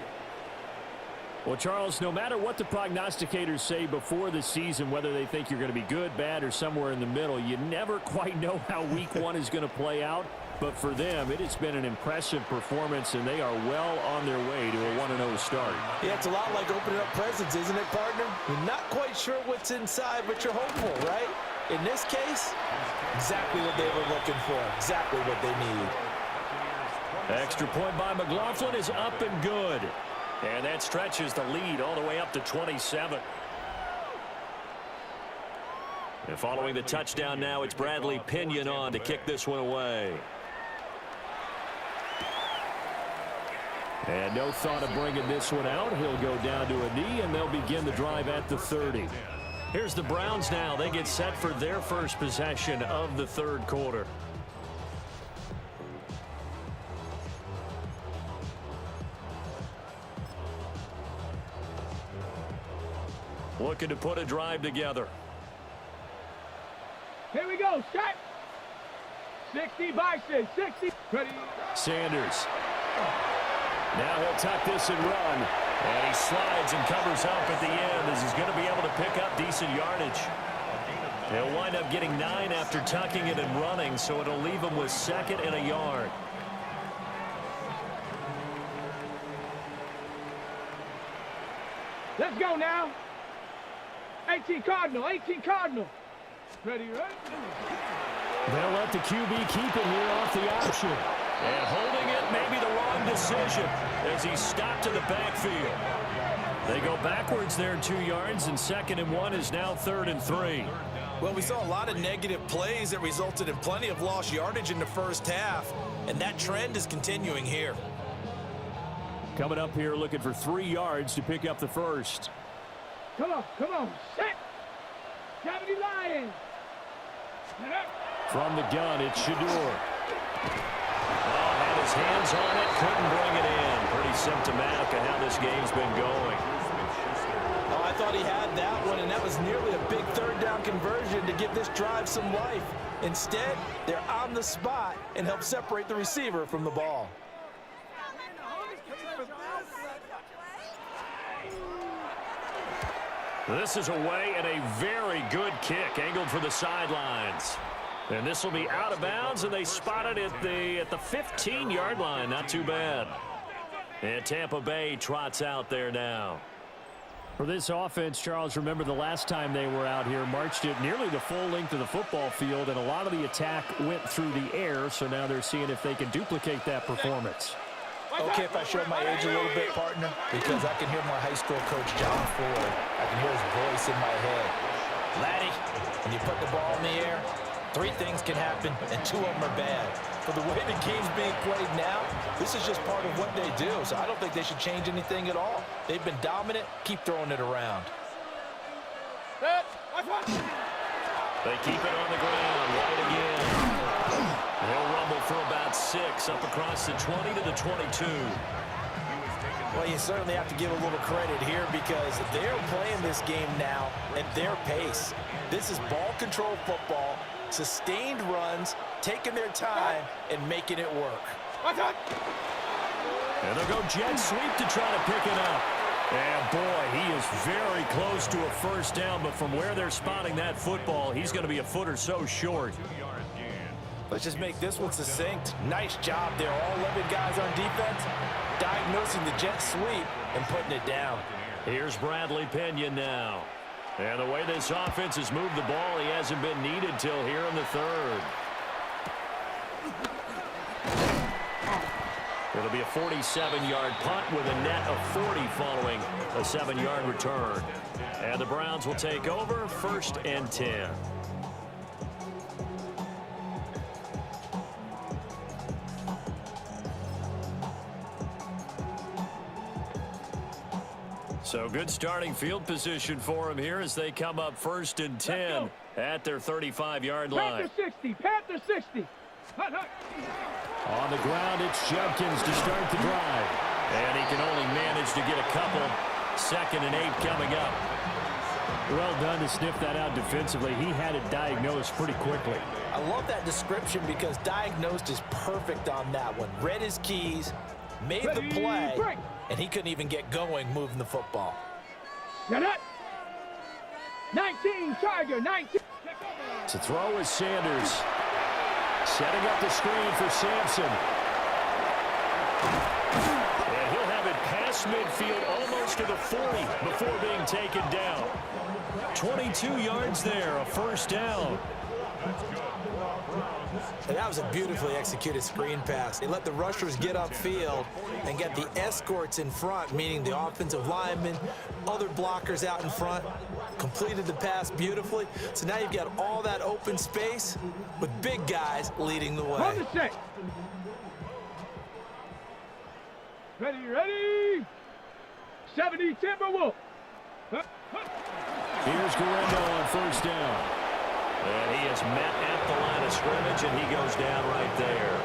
Well, Charles, no matter what the prognosticators say before the season, whether they think you're going to be good, bad, or somewhere in the middle, you never quite know how week one is going to play out. But for them, it has been an impressive performance, and they are well on their way to a 1-0 start.
Yeah, it's a lot like opening up presents, isn't it, partner? You're not quite sure what's inside, but you're hopeful, right? In this case, exactly what they were looking for, exactly what they need.
Extra point by McLaughlin is up and good. And that stretches the lead all the way up to 27. And following the touchdown now, it's Bradley Pinion on to kick this one away. And no thought of bringing this one out. He'll go down to a knee, and they'll begin the drive at the 30. Here's the Browns now. They get set for their first possession of the third quarter. Looking to put a drive together.
Here we go, set. 60 Bison, 60. Ready.
Sanders. Now he'll tuck this and run. And he slides and covers up at the end as he's going to be able to pick up decent yardage. He'll wind up getting 9 after tucking it and running, so it'll leave him with 2nd and a yard.
Let's go now. 18 Cardinal, 18 Cardinal. Ready, right?
They'll let the QB keep it here off the option. And holding it may be the wrong decision as he's stopped in the backfield. They go backwards there 2 yards, and 2nd and 1 is now 3rd and 3.
Well, we saw a lot of negative plays that resulted in plenty of lost yardage in the first half, and that trend is continuing here.
Coming up here looking for 3 yards to pick up the first.
Come on, set. 70 Lions.
From the gun, it's Shador. Oh, had his hands on it, couldn't bring it in. Pretty symptomatic of how this game's been going.
Oh, I thought he had that one, and that was nearly a big 3rd down conversion to give this drive some life. Instead, they're on the spot and help separate the receiver from the ball.
This is away and a very good kick, angled for the sidelines. And this will be out of bounds, and they spot it at the 15-yard line. Not too bad. And Tampa Bay trots out there now. For this offense, Charles, remember the last time they were out here, marched it nearly the full length of the football field, and a lot of the attack went through the air, so now they're seeing if they can duplicate that performance.
Okay, if I show my age a little bit, partner, because I can hear my high school coach, John Ford. I can hear his voice in my head. Laddie, when you put the ball in the air, 3 things can happen, and 2 of them are bad. For the way the game's being played now, this is just part of what they do, so I don't think they should change anything at all. They've been dominant. Keep throwing it around.
They keep it on the ground, right again. They'll rumble for about 6, up across the 20 to the 22.
Well, you certainly have to give a little credit here because they're playing this game now at their pace. This is ball control football, sustained runs, taking their time, and making it work.
And they'll go jet sweep to try to pick it up. And boy, he is very close to a first down, but from where they're spotting that football, he's going to be a foot or so short.
Let's just make this one succinct. Nice job there. All 11 guys on defense diagnosing the jet sweep and putting it down.
Here's Bradley Pinion now. And the way this offense has moved the ball, he hasn't been needed till here in the 3rd. It'll be a 47-yard punt with a net of 40 following a 7-yard return. And the Browns will take over 1st and 10. So good starting field position for him here as they come up 1st and 10 at their 35-yard line.
Panther 60, Panther 60.
On the ground, it's Judkins to start the drive. And he can only manage to get a couple. 2nd and 8 coming up.
Well done to sniff that out defensively. He had it diagnosed pretty quickly.
I love that description because diagnosed is perfect on that one. Read his keys, made the play, and he couldn't even get going moving the football.
Set up. 19, Tiger, 19.
To throw is Sanders. Setting up the screen for Sampson. And he'll have it past midfield almost to the 40 before being taken down. 22 yards there, a 1st down.
And that was a beautifully executed screen pass. They let the rushers get upfield and get the escorts in front, meaning the offensive linemen, other blockers out in front, completed the pass beautifully. So now you've got all that open space with big guys leading the way.
On the set. Ready. 70 Timberwolf.
Here's Guerrero on 1st down. And he is met at the line of scrimmage, and he goes down right there.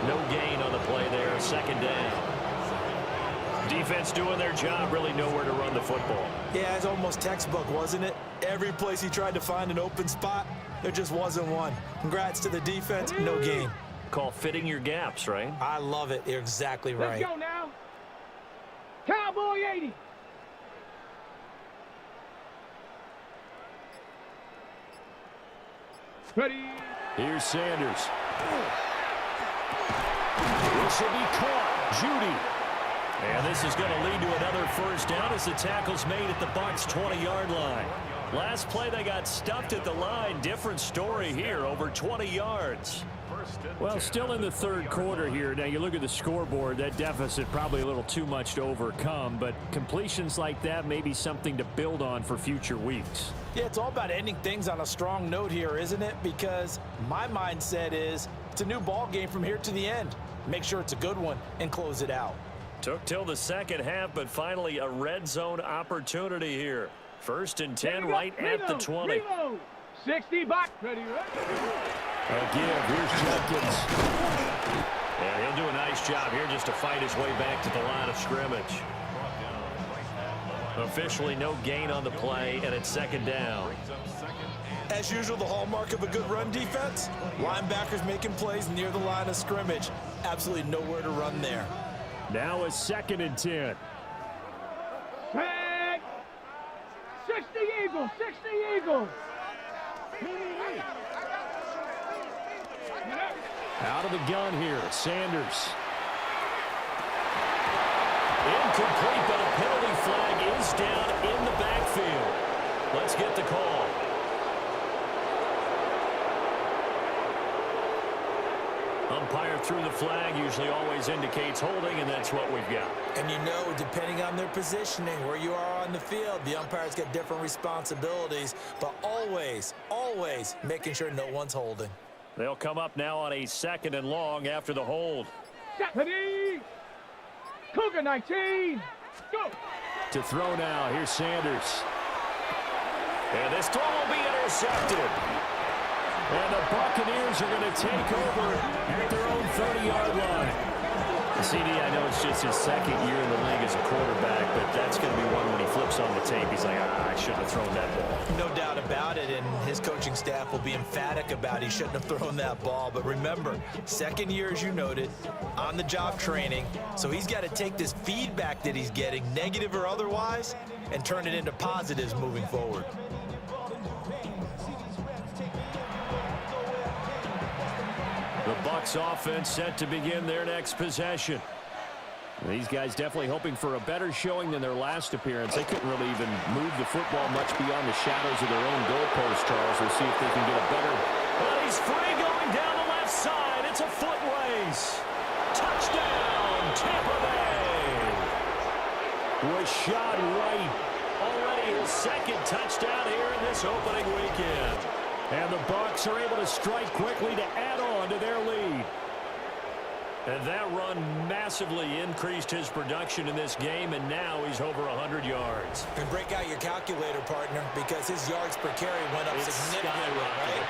No gain on the play there, 2nd down. Defense doing their job, really nowhere to run the football.
Yeah, it's almost textbook, wasn't it? Every place he tried to find an open spot, there just wasn't one. Congrats to the defense, no gain.
Call fitting your gaps, right?
I love it. You're exactly right.
Let's go now. Cowboy 80. Ready.
Here's Sanders. This will be caught. Judy. And this is going to lead to another 1st down as the tackle's made at the Bucs' 20-yard line. Last play, they got stuffed at the line. Different story here, over 20 yards.
Well, still in the 3rd quarter here. Now, you look at the scoreboard, that deficit probably a little too much to overcome, but completions like that may be something to build on for future weeks.
Yeah, it's all about ending things on a strong note here, isn't it? Because my mindset is it's a new ball game from here to the end. Make sure it's a good one and close it out.
Took till the 2nd half, but finally a red zone opportunity here. 1st and 10 right at the 20.
Reload. 60 back. Ready.
A give. Here's Judkins. And he'll do a nice job here just to fight his way back to the line of scrimmage. Officially no gain on the play, and it's 2nd down.
As usual, the hallmark of a good run defense, linebackers making plays near the line of scrimmage. Absolutely nowhere to run there.
Now a 2nd and 10.
Tag. 60 Eagles. 60 Eagles.
Out of the gun here, Sanders. Incomplete, but a penalty flag is down in the backfield. Let's get the call. Umpire threw the flag, usually always indicates holding, and that's what we've got.
And you know, depending on their positioning, where you are on the field, the umpires get different responsibilities, but always, always making sure no one's holding.
They'll come up now on a 2nd and long after the hold.
Ready. Cougar 19. Go.
To throw now, here's Sanders. And this throw will be intercepted. And the Buccaneers are going to take over at their own 30-yard line. CD, I know it's just his 2nd year in the league as a quarterback, but that's going to be one when he flips on the tape. He's like, I shouldn't have thrown that ball.
No doubt about it, and his coaching staff will be emphatic about he shouldn't have thrown that ball. But remember, 2nd year, as you noted, on-the-job training, so he's got to take this feedback that he's getting, negative or otherwise, and turn it into positives moving forward.
The Bucs offense set to begin their next possession.
These guys definitely hoping for a better showing than their last appearance. They couldn't really even move the football much beyond the shadows of their own goalpost, Charles. We'll see if they can get a better...
Well, he's free going down the left side. It's a foot race. Touchdown, Tampa Bay. Was shot right. Already his 2nd touchdown here in this opening weekend. And the Bucs are able to strike quickly to add on to their lead.
And that run massively increased his production in this game, and now he's over 100 yards.
And break out your calculator, partner, because his yards per carry went up significantly, right?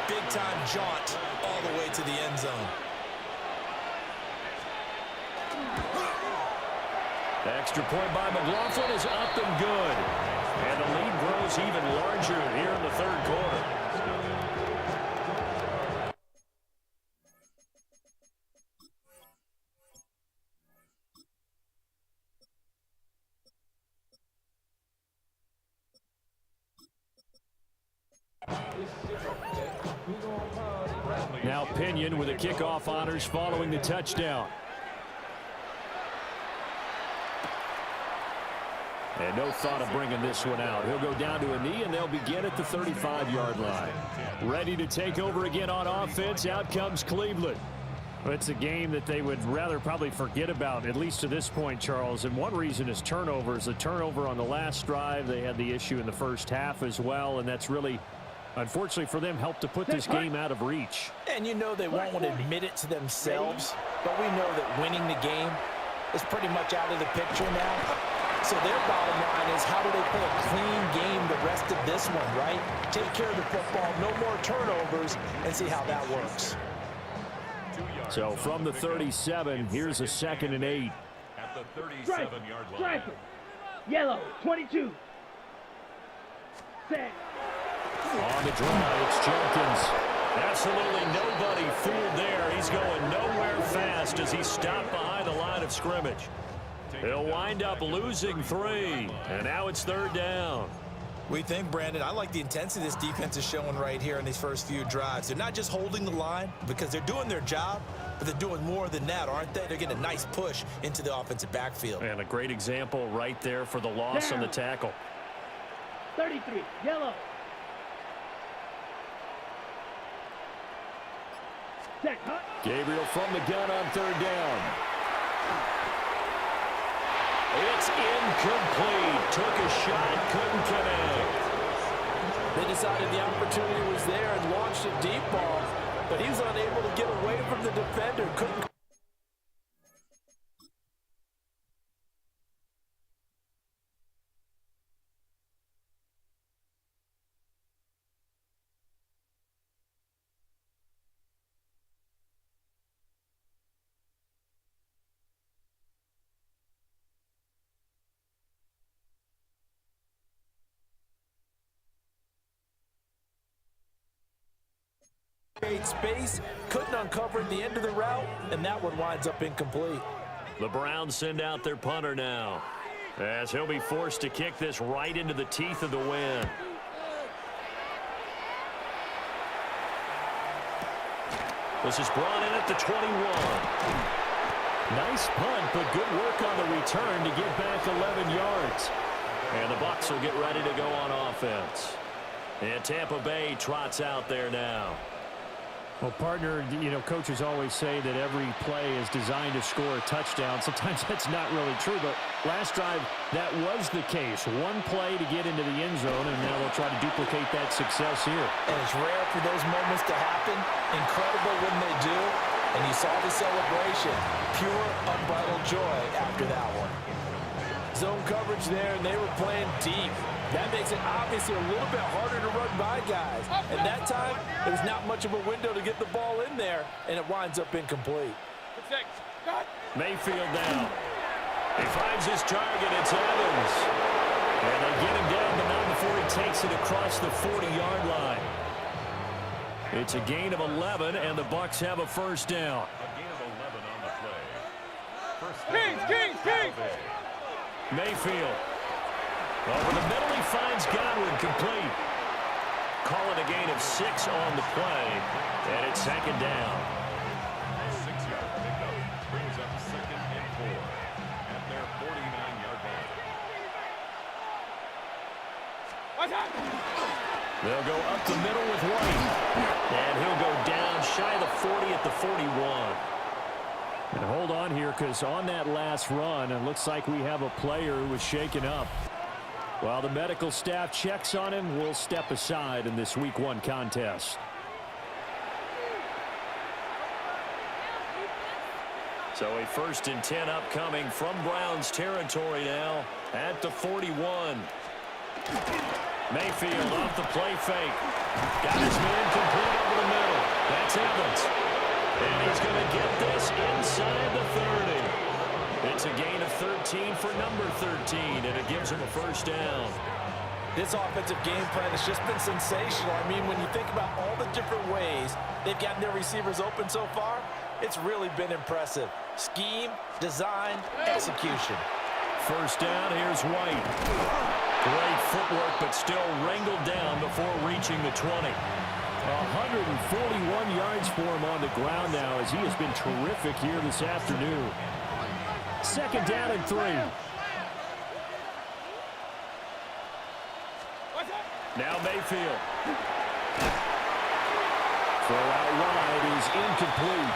Big-time jaunt all the way to the end zone.
Extra point by McLaughlin is up and good. And the lead grows even larger here in the third quarter. Now Pinion with the kickoff honors following the touchdown. And no thought of bringing this one out. He'll go down to a knee, and they'll begin at the 35-yard line. Ready to take over again on offense. Out comes Cleveland.
Well, it's a game that they would rather probably forget about, at least to this point, Charles. And one reason is turnovers. A turnover on the last drive. They had the issue in the first half as well, and that's really, unfortunately for them, helped to put this game out of reach.
And you know they won't admit it to themselves, but we know that winning the game is pretty much out of the picture now. So their bottom line is, how do they play a clean game the rest of this one, right? Take care of the football, no more turnovers, and see how that works.
So from the 37, here's a 2nd and 8.
At the 37-yard line.
Striker. Yellow, 22. Set.
On the drive, it's Jenkins. Absolutely nobody fooled there. He's going nowhere fast as he stopped behind the line of scrimmage. He'll wind up losing 3, and now it's 3rd down.
We think, Brandon, I like the intensity this defense is showing right here in these first few drives. They're not just holding the line because they're doing their job, but they're doing more than that, aren't they? They're getting a nice push into the offensive backfield.
And a great example right there for the loss on the tackle.
33, yellow. Set, cut.
Gabriel from the gun on 3rd down. It's incomplete. Took a shot, couldn't connect.
They decided the opportunity was there and launched a deep ball, but he was unable to get away from the defender. Couldn't. Space, couldn't uncover the end of the route, and that one winds up incomplete.
The Browns send out their punter now, as he'll be forced to kick this right into the teeth of the wind. This is brought in at the 21. Nice punt, but good work on the return to get back 11 yards. And the Bucs will get ready to go on offense. And Tampa Bay trots out there now.
Well, partner, you know, coaches always say that every play is designed to score a touchdown. Sometimes that's not really true, but last drive, that was the case. One play to get into the end zone, and now they'll try to duplicate that success here.
And it's rare for those moments to happen. Incredible when they do. And you saw the celebration. Pure, unbridled joy after that one. Zone coverage there, and they were playing deep. That makes it obviously a little bit harder to run by guys. And that time, there was not much of a window to get the ball in there, and it winds up incomplete.
Mayfield down. He finds his target. It's Evans. And they get him down, but not before he takes it across the 40-yard line. It's a gain of 11, and the Bucs have a 1st down.
A gain of 11 on the play.
Kings!
Mayfield. Over the middle, he finds Godwin complete. Call it a gain of 6 on the play, and it's 2nd down.
6-yard pickup brings up 2nd and 4 at their 49-yard line.
They'll go up the middle with White, and he'll go down shy of the 40 at the 41.
And hold on here, because on that last run, it looks like we have a player who was shaken up. While the medical staff checks on him, we'll step aside in this Week 1 contest.
So a 1st and 10 upcoming from Browns territory now at the 41. Mayfield off the play fake. Got his man complete over the middle. That's Evans. And he's going to get this inside the 30. It's a gain of 13 for number 13, and it gives him a 1st down.
This offensive game plan has just been sensational. I mean, when you think about all the different ways they've gotten their receivers open so far, it's really been impressive. Scheme, design, execution. 1st down, here's White. Great footwork, but still wrangled down before reaching the 20.
141 yards for him on the ground now as he has been terrific here this afternoon. 2nd down and 3.
Now Mayfield.
Throw out wide is incomplete.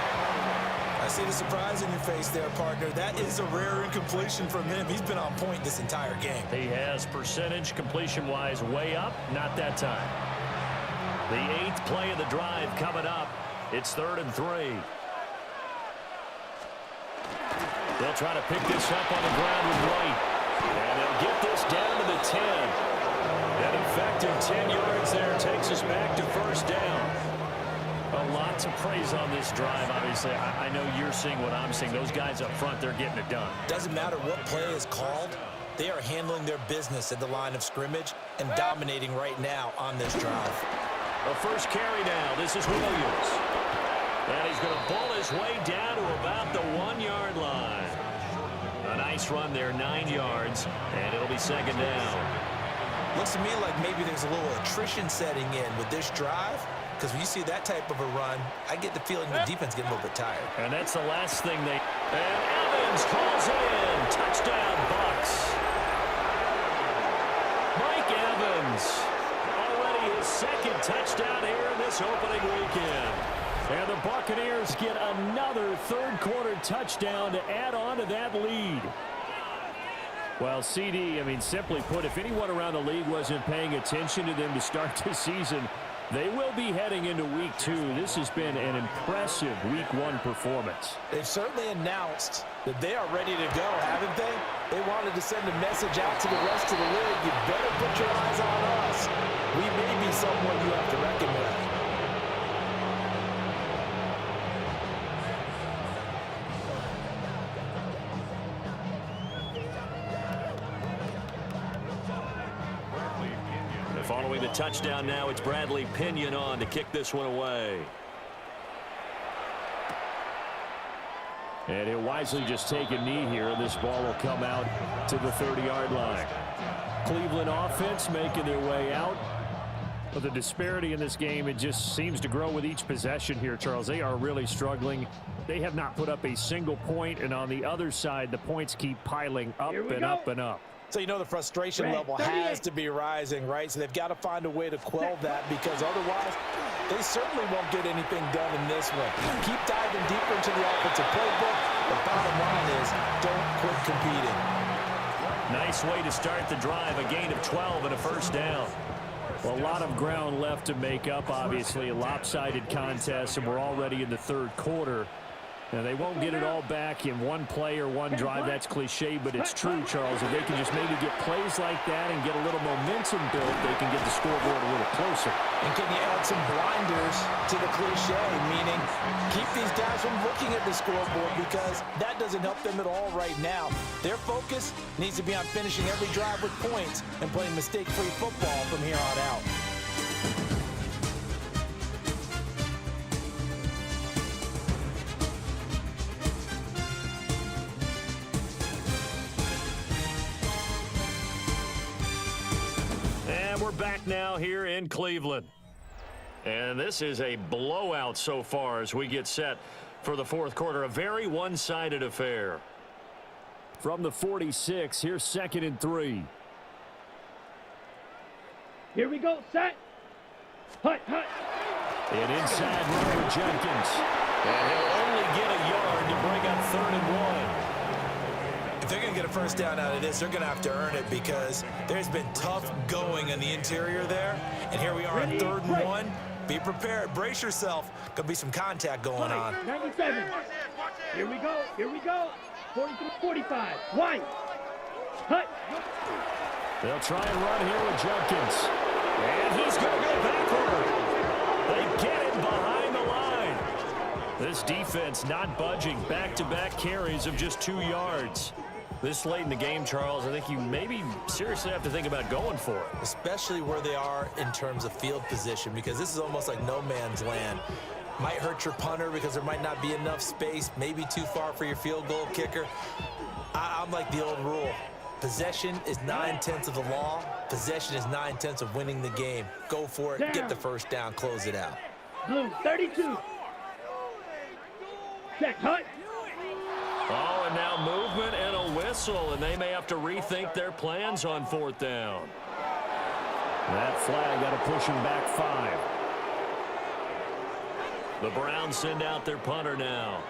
I see the surprise in your face there, partner. That is a rare incompletion from him. He's been on point this entire game.
He has percentage completion-wise way up, not that time. The 8th play of the drive coming up. It's 3rd and 3. They'll try to pick this up on the ground with White. And they'll get this down to the 10. An effective 10 yards there takes us back to 1st down. A lot to praise on this drive, obviously. I know you're seeing what I'm seeing. Those guys up front, they're getting it done.
Doesn't matter what play is called. They are handling their business at the line of scrimmage and dominating right now on this drive.
The 1st carry now. This is Williams. And he's going to pull his way down to about the 1-yard line. A nice run there, 9 yards, and it'll be 2nd down.
Looks to me like maybe there's a little attrition setting in with this drive, because when you see that type of a run, I get the feeling the defense getting a little bit tired.
And that's the last thing they... And Evans calls it in. Touchdown, Bucks. Mike Evans. Already his 2nd touchdown here in this opening weekend.
And the Buccaneers get another 3rd quarter touchdown to add on to that lead. Well, CD, I mean, simply put, if anyone around the league wasn't paying attention to them to start this season, they will be heading into week 2. This has been an impressive week 1 performance.
They've certainly announced that they are ready to go, haven't they? They wanted to send a message out to the rest of the league. You better put your eyes on us. We may be someone you have to reckon with.
Following the touchdown now, it's Bradley Pinion on to kick this one away.
And he'll wisely just take a knee here, and this ball will come out to the 30-yard line. Cleveland offense making their way out. But the disparity in this game, it just seems to grow with each possession here, Charles. They are really struggling. They have not put up a single point, and on the other side, the points keep piling up and up and up.
So you know the frustration level has to be rising, right? So they've got to find a way to quell that, because otherwise they certainly won't get anything done in this one. Keep diving deeper into the offensive playbook. The bottom line is don't quit competing.
Nice way to start the drive. A gain of 12 and a 1st down.
Well, a lot of ground left to make up, obviously. A lopsided contest, and we're already in the 3rd quarter. Now, they won't get it all back in one play or one drive. That's cliche, but it's true, Charles. If they can just maybe get plays like that and get a little momentum built, they can get the scoreboard a little closer.
And can you add some blinders to the cliche, meaning keep these guys from looking at the scoreboard, because that doesn't help them at all right now. Their focus needs to be on finishing every drive with points and playing mistake-free football from here on out.
We're back now here in Cleveland. And this is a blowout so far as we get set for the 4th quarter. A very one-sided affair.
From the 46, here's 2nd and 3.
Here we go, set. Hut, hut.
And inside run for Jenkins.
And he'll only get a yard to bring up 3rd and 1.
If they're going to get a 1st down out of this, they're going to have to earn it, because there's been tough going in the interior there. And here we are on 3rd and 1. Be prepared. Brace yourself. Going to be some contact going on.
97. Here we go. Here we go. 43-45. White. Hut.
They'll try and run here with Judkins. And he's going to go backward. They get him behind the line. This defense not budging. Back-to-back carries of just 2 yards. This late in the game, Charles, I think you maybe seriously have to think about going for it.
Especially where they are in terms of field position, because this is almost like no man's land. Might hurt your punter because there might not be enough space, maybe too far for your field goal kicker. I'm like the old rule. Possession is 9/10 of the law. Possession is 9/10 of winning the game. Go for it, get the first down, close it out.
Blue, 32. Check, hut.
Oh, and now movement and a whistle, and they may have to rethink their plans on 4th down.
That flag got to push him back 5.
The Browns send out their punter now.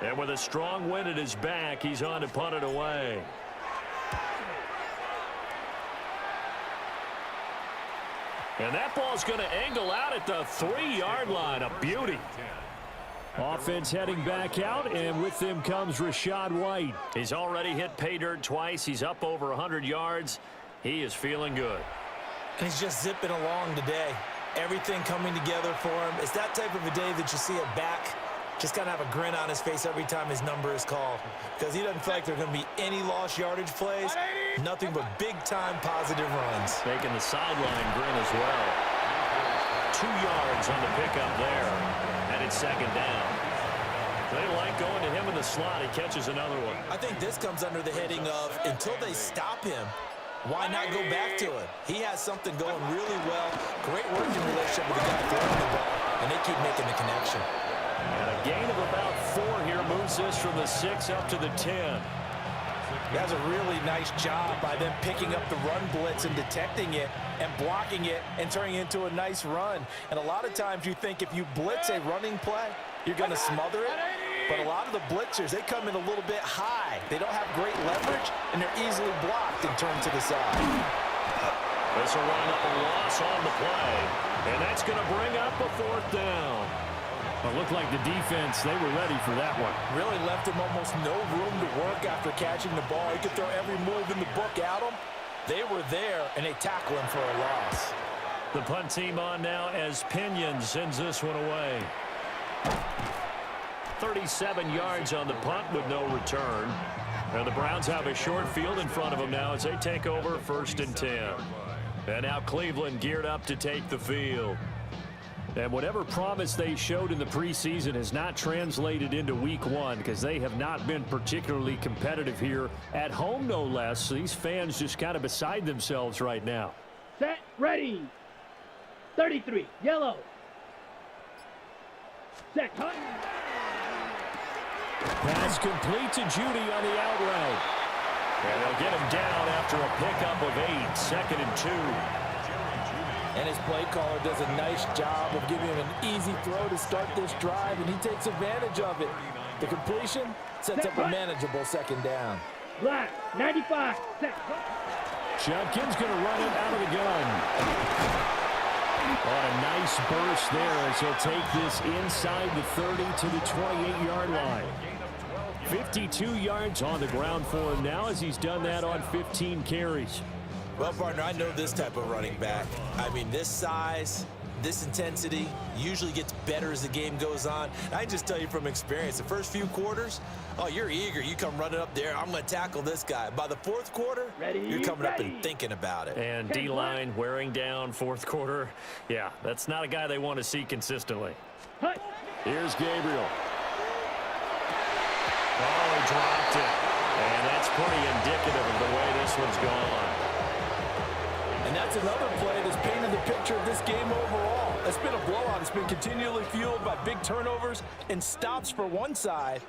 And with a strong wind at his back, he's on to punt it away. And that ball's going to angle out at the 3-yard line. A beauty.
Offense heading back out, and with them comes Rachaad White.
He's already hit pay dirt twice. He's up over 100 yards. He is feeling good.
And he's just zipping along today. Everything coming together for him. It's that type of a day that you see a back just kind of have a grin on his face every time his number is called, because he doesn't feel like there are going to be any lost yardage plays. Nothing but big-time positive runs.
Making the sideline grin as well. 2 yards on the pickup there. And it's 2nd down. They like going to him in the slot. He catches another one.
I think this comes under the heading of, until they stop him, why not go back to it? He has something going really well. Great working relationship with the guy throwing the ball, and they keep making the connection.
And a gain of about 4 here moves this from the 6 up to the 10.
That's a really nice job by them picking up the run blitz and detecting it and blocking it and turning it into a nice run. And a lot of times you think if you blitz a running play, you're going to smother it. But a lot of the blitzers, they come in a little bit high. They don't have great leverage, and they're easily blocked and turned to the side.
This will wind up a loss on the play. And that's going to bring up a 4th down.
It looked like the defense, they were ready for that one.
Really left him almost no room to work after catching the ball. He could throw every move in the book at him. They were there, and they tackle him for a loss.
The punt team on now as Pinion sends this one away. 37 yards on the punt with no return. And the Browns have a short field in front of them now as they take over 1st and 10. And now Cleveland geared up to take the field. And whatever promise they showed in the preseason has not translated into week 1, because they have not been particularly competitive here at home, no less. So these fans just kind of beside themselves right now.
Set, ready. 33, yellow. Set, hut.
Pass complete to Judy on the out route.
And they'll get him down after a pickup of 8, 2nd and 2.
And his play caller does a nice job of giving him an easy throw to start this drive, and he takes advantage of it. The completion sets up a manageable 2nd down.
Black, 95, set.
Judkins going to run it out of the gun. What a nice burst there as he'll take this inside the 30 to the 28-yard line. 52 yards on the ground for him now as he's done that on 15 carries.
Well, partner, I know this type of running back. I mean, this size, this intensity usually gets better as the game goes on. I can just tell you from experience, the first few quarters, oh, you're eager. You come running up there, I'm going to tackle this guy. By the 4th quarter, you're coming up and thinking about it.
And D-line wearing down 4th quarter. Yeah, that's not a guy they want to see consistently.
Here's Gabriel.
Oh, he dropped it. And that's pretty indicative of the way this one's gone.
And that's another play that's painted the picture of this game overall. It's been a blowout. It's been continually fueled by big turnovers and stops for one side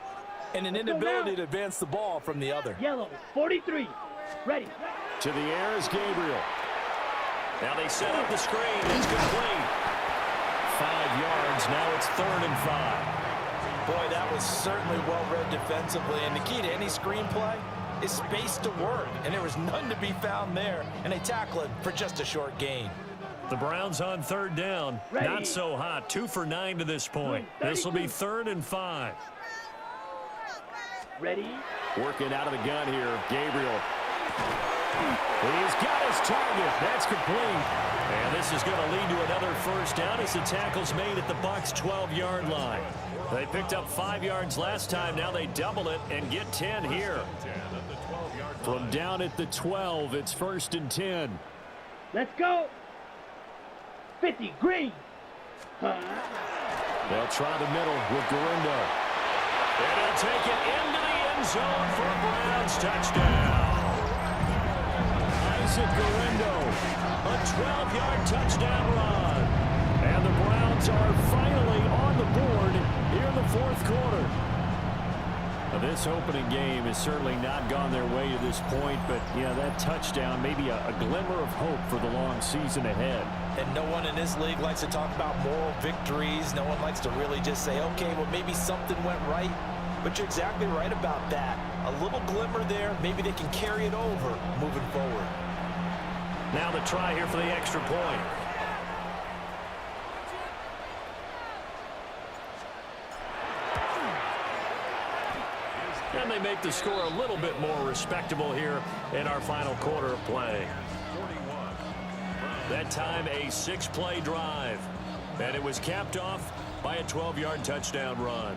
and an inability to advance the ball from the other.
Yellow, 43, ready.
To the air is Gabriel.
Now they set up the screen. It's complete. 5 yards. Now it's 3rd and 5.
Boy, that was certainly well-read defensively. And the key to any screenplay is space to work. And there was none to be found there. And they tackle it for just a short gain.
The Browns on 3rd down.
Ready.
Not so hot. 2 for 9 to this point. This will be 3rd and 5.
Ready?
Working out of the gun here, Gabriel. He's got his target. That's complete. And this is going to lead to another first down as the tackle's made at the Bucs' 12-yard line. They picked up 5 yards last time. Now they double it and get 10 here. From down at the 12, it's 1st and 10.
Let's go. 50, green.
They'll try the middle with Garindo. And he'll take it into the end zone for a Browns touchdown. Isaac Garindo, a 12-yard touchdown run. And the Browns are finally on the board here in the 4th quarter. Now, this opening game has certainly not gone their way to this point, but, yeah, that touchdown may be a glimmer of hope for the long season ahead.
And no one in this league likes to talk about moral victories. No one likes to really just say, okay, well, maybe something went right. But you're exactly right about that. A little glimmer there. Maybe they can carry it over moving forward.
Now the try here for the extra point. And they make the score a little bit more respectable here in our final quarter of play. That time a 6-play drive. And it was capped off by a 12-yard touchdown run.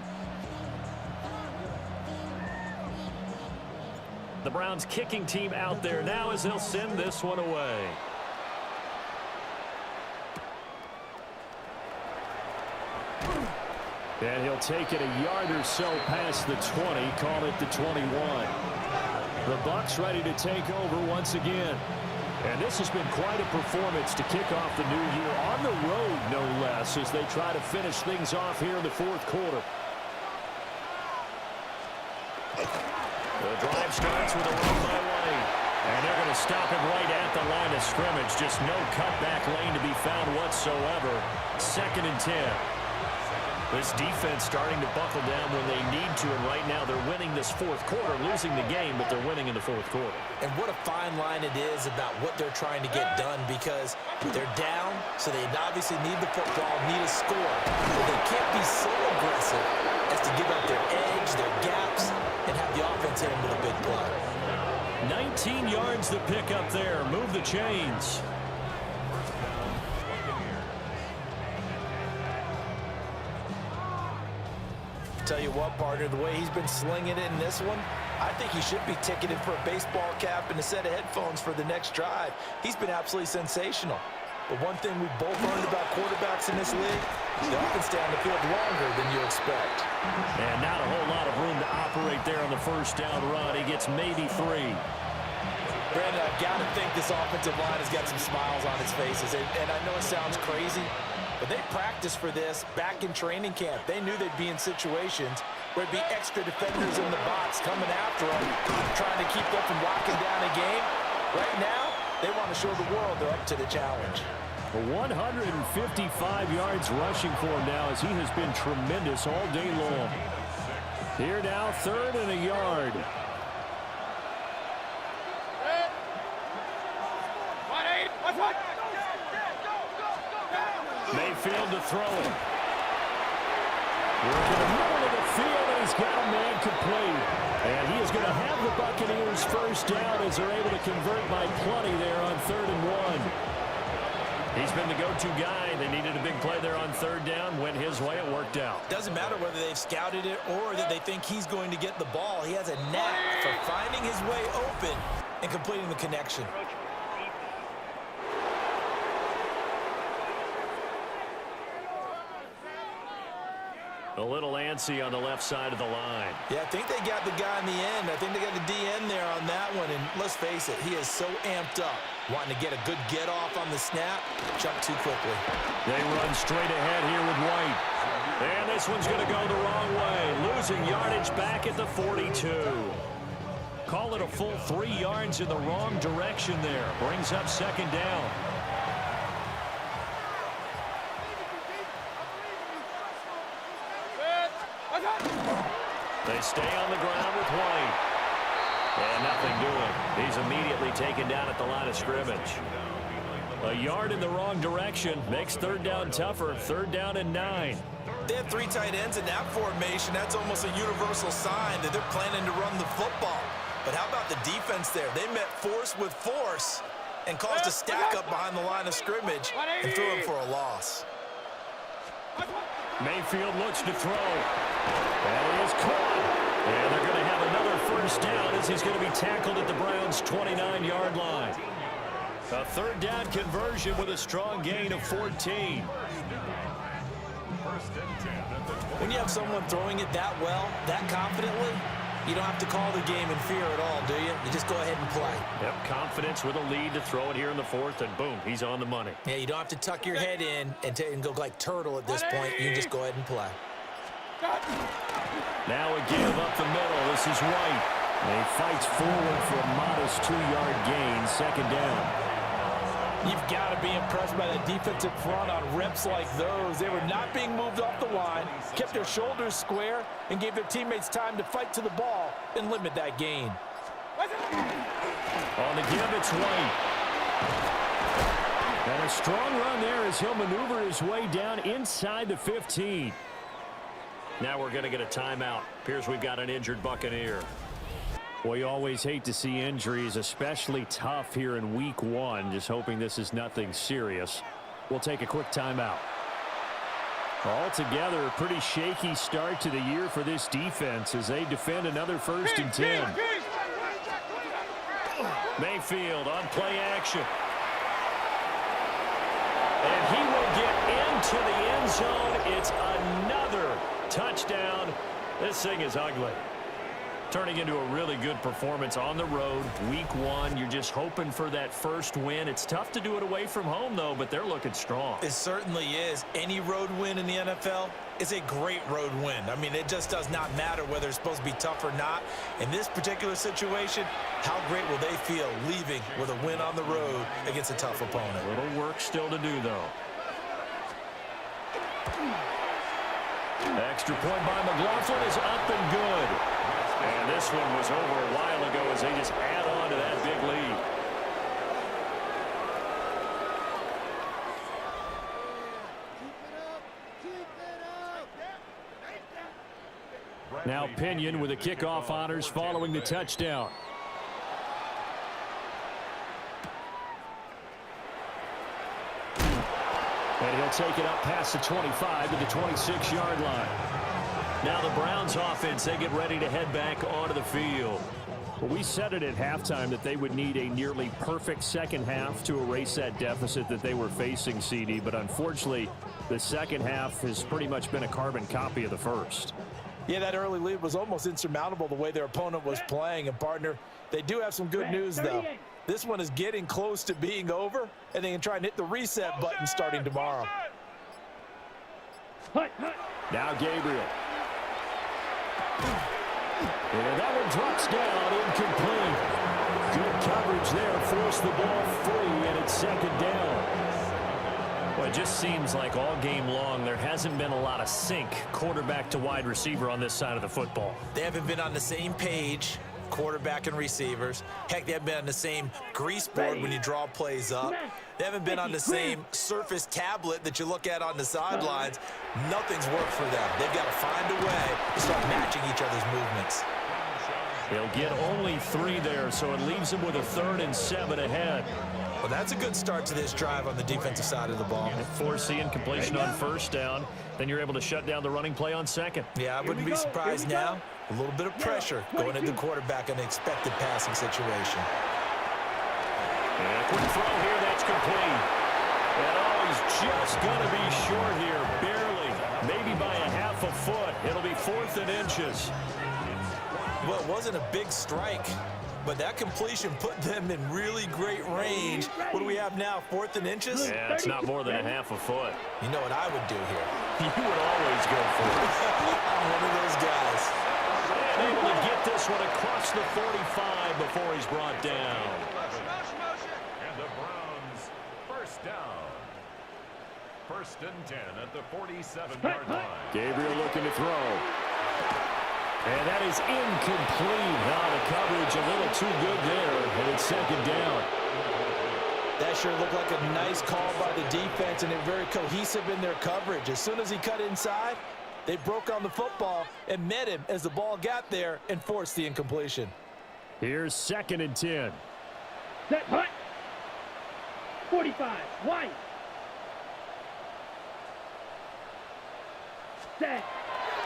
The Browns kicking team out there now as they'll send this one away. And he'll take it a yard or so past the 20, call it the 21. The Bucs ready to take over once again. And this has been quite a performance to kick off the new year on the road, no less, as they try to finish things off here in the 4th quarter. The drive starts with a run by White. And they're going to stop him right at the line of scrimmage. Just no cutback lane to be found whatsoever. 2nd and 10. This defense starting to buckle down when they need to, and right now they're winning this 4th quarter, losing the game, but they're winning in the 4th quarter.
And what a fine line it is about what they're trying to get done, because they're down, so they obviously need the football, need a score. But they can't be so aggressive as to give up their edge, their gaps, and have the offense hit them with a big play.
19 yards to pick up there. Move the chains.
Tell you what, partner, the way he's been slinging it in this one, I think he should be ticketed for a baseball cap and a set of headphones for the next drive. He's been absolutely sensational. But one thing we've both learned about quarterbacks in this league, they often stay on the field longer than you expect.
And not a whole lot of room to operate there on the first down run. He gets maybe 3.
Brandon, I've got to think this offensive line has got some smiles on its faces. And I know it sounds crazy, but they practiced for this back in training camp. They knew they'd be in situations where there'd be extra defenders in the box coming after them, trying to keep them from locking down a game. Right now, they want to show the world they're up to the challenge.
155 yards rushing for him now, as he has been tremendous all day long. Here now, 3rd and a yard. Mayfield to throw it. Working the middle of the field, and he's got a man complete. And he is going to have the Buccaneers first down as they're able to convert by plenty there on 3rd and 1. He's been the go-to guy. They needed a big play there on 3rd down. Went his way. It worked out.
Doesn't matter whether they've scouted it or that they think he's going to get the ball. He has a knack for finding his way open and completing the connection.
A little antsy on the left side of the line.
Yeah, I think they got the guy in the end. I think they got the DN there on that one. And let's face it, he is so amped up, wanting to get a good get-off on the snap, jump too quickly.
They run straight ahead here with White. And this one's going to go the wrong way. Losing yardage back at the 42. Call it a full 3 yards in the wrong direction there. Brings up 2nd down. They stay on the ground with White. And nothing doing. He's immediately taken down at the line of scrimmage. A yard in the wrong direction makes 3rd down tougher. 3rd down and 9.
They have 3 tight ends in that formation. That's almost a universal sign that they're planning to run the football. But how about the defense there? They met force with force and caused a stack up behind the line of scrimmage and threw him for a loss.
Mayfield looks to throw. That is caught. And they're going to have another first down as he's going to be tackled at the Browns' 29-yard line. A third down conversion with a strong gain of 14.
When you have someone throwing it that well, that confidently, you don't have to call the game in fear at all, do you? You just go ahead and play.
Yep, confidence with a lead to throw it here in the fourth, and boom, he's on the money.
Yeah, you don't have to tuck your head in and go like turtle at this point. You can just go ahead and play.
Now a give up the middle. This is White. And he fights forward for a modest 2-yard gain, second down.
You've got to be impressed by that defensive front on reps like those. They were not being moved off the line, kept their shoulders square, and gave their teammates time to fight to the ball and limit that gain.
On the give, it's White. And a strong run there as he'll maneuver his way down inside the 15. Now we're going to get a timeout. Appears we've got an injured Buccaneer.
Well, you always hate to see injuries, especially tough here in week 1. Just hoping this is nothing serious. We'll take a quick timeout. Altogether, a pretty shaky start to the year for this defense as they defend another 1st and 10.
Mayfield on play action. And he will get into the end zone. It's another touchdown. This thing is ugly. Turning into a really good performance on the road. Week 1, you're just hoping for that first win. It's tough to do it away from home, though, but they're looking strong.
It certainly is. Any road win in the NFL is a great road win. I mean, it just does not matter whether it's supposed to be tough or not. In this particular situation, how great will they feel leaving with a win on the road against a tough opponent?
A little work still to do, though. Extra point by McLaughlin is up and good. And this one was over a while ago as they just add on to that big lead.
Now Pinion with the kickoff honors following the touchdown. And he'll take it up past the 25 to the 26-yard line. Now the Browns offense, they get ready to head back onto the field. Well, we said it at halftime that they would need a nearly perfect second half to erase that deficit that they were facing, CD. But unfortunately, the second half has pretty much been a carbon copy of the first.
Yeah, that early lead was almost insurmountable the way their opponent was playing. And, partner, they do have some good news, though. This one is getting close to being over, and they can try and hit the reset button starting tomorrow.
Now Gabriel. And that one drops down, incomplete. Good coverage there, forced the ball free, and it's second down.
Well, it just seems like all game long there hasn't been a lot of sync quarterback to wide receiver on this side of the football.
They haven't been on the same page, quarterback and receivers. Heck, they haven't been on the same grease board when you draw plays up. They haven't been on the same Surface tablet that you look at on the sidelines. Nothing's worked for them. They've got to find a way to start matching each other's movements.
They'll get only 3 there, so it leaves them with a 3rd and 7 ahead.
Well, that's a good start to this drive on the defensive side of the ball.
Force the incompletion on first down. Then you're able to shut down the running play on second.
Yeah, I wouldn't be surprised now. A little bit of pressure going into the quarterback in an expected passing situation.
And a quick throw here, that's complete. And he's just going to be short here, barely. Maybe by a half a foot. It'll be 4th and inches.
Well, it wasn't a big strike, but that completion put them in really great range. What do we have now, 4th and inches?
Yeah, it's not more than a half a foot.
You know what I would do here?
You would always go for it.
I'm one of those guys.
And able to get this one across the 45 before he's brought down.
And the Browns, first down. 1st and 10 at the 47-yard line.
Gabriel looking to throw.
And that is incomplete. Now the coverage a little too good there, and it's second down.
That sure looked like a nice call by the defense, and they're very cohesive in their coverage. As soon as he cut inside, They broke on the football and met him as the ball got there and forced the incompletion.
Here's 2nd and 10.
Set, hut. 45, white. Set.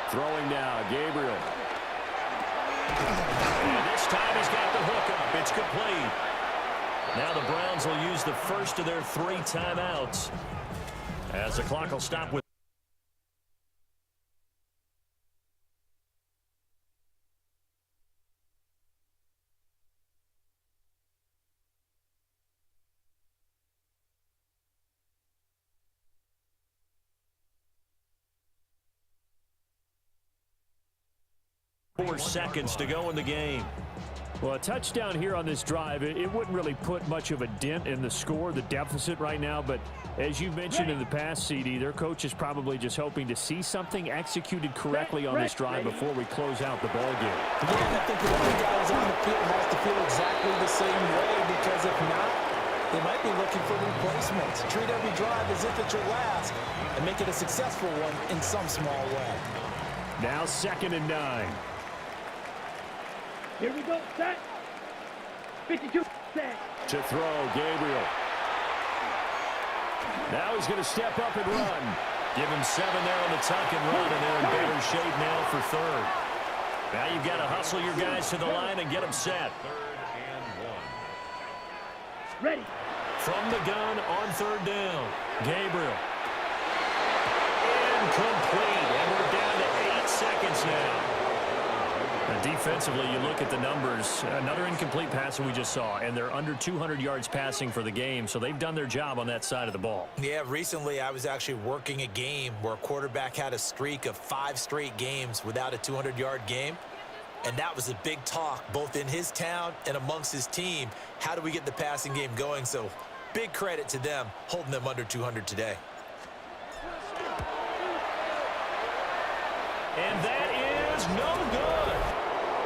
Throwing now, Gabriel.
And this time he's got the hook up. It's complete. Now the Browns will use the first of their 3 timeouts as the clock will stop with seconds to go in the game.
Well, a touchdown here on this drive, it wouldn't really put much of a dent in the score, the deficit right now. But as you mentioned in the past, CD, their coach is probably just hoping to see something executed correctly on this drive before we close out the ball game.
Again, I think every guy on the field has to feel exactly the same way, because if not, they might be looking for replacements. Treat every drive as if it's your last and make it a successful one in some small way.
Now 2nd and 9.
Here we go, set. 52, set.
To throw, Gabriel. Now he's going to step up and run.
Give him 7 there on the tuck and run, and they're in better shape now for 3rd. Now you've got to hustle your guys to the line and get them set.
3rd and 1.
Ready.
From the gun on 3rd down, Gabriel. Incomplete, and we're down to 8 seconds now.
Defensively, you look at the numbers. Another incomplete pass that we just saw, and they're under 200 yards passing for the game, so they've done their job on that side of the ball.
Yeah, recently I was actually working a game where a quarterback had a streak of 5 straight games without a 200-yard game, and that was a big talk both in his town and amongst his team. How do we get the passing game going? So big credit to them holding them under 200 today.
And that is no good.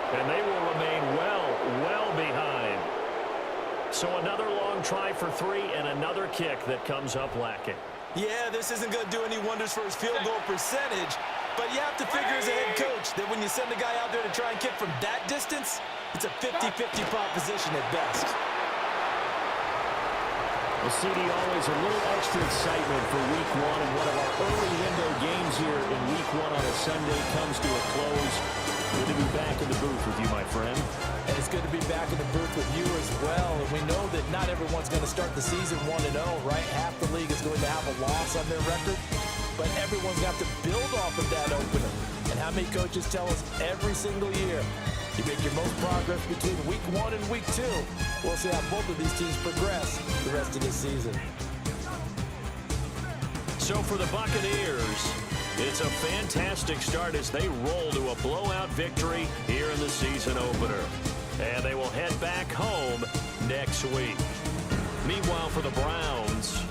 And they will remain well behind. So another long try for 3 and another kick that comes up lacking.
Yeah, this isn't going to do any wonders for his field goal percentage, but you have to figure as a head coach that when you send a guy out there to try and kick from that distance, it's a 50-50 proposition at best.
Well, CD, always a little extra excitement for Week 1, and one of our early window games here in Week 1 on a Sunday comes to a close. Good to be back in the booth with you, my friend.
And it's good to be back in the booth with you as well. And we know that not everyone's going to start the season 1-0, right? Half the league is going to have a loss on their record. But everyone's got to build off of that opener. And how many coaches tell us every single year, you make your most progress between Week 1 and Week 2. We'll see how both of these teams progress the rest of this season.
So for the Buccaneers, it's a fantastic start as they roll to a blowout victory here in the season opener. And they will head back home next week. Meanwhile, for the Browns,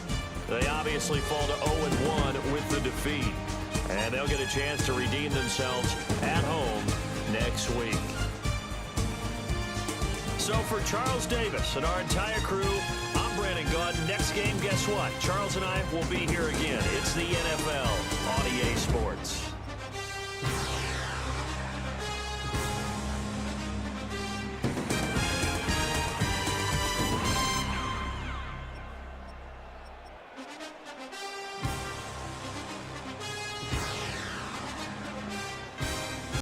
they obviously fall to 0-1 with the defeat. And they'll get a chance to redeem themselves at home next week. So for Charles Davis and our entire crew, I'm Brandon Gaudin. Next game, guess what? Charles and I will be here again. It's the NFL on EA Sports.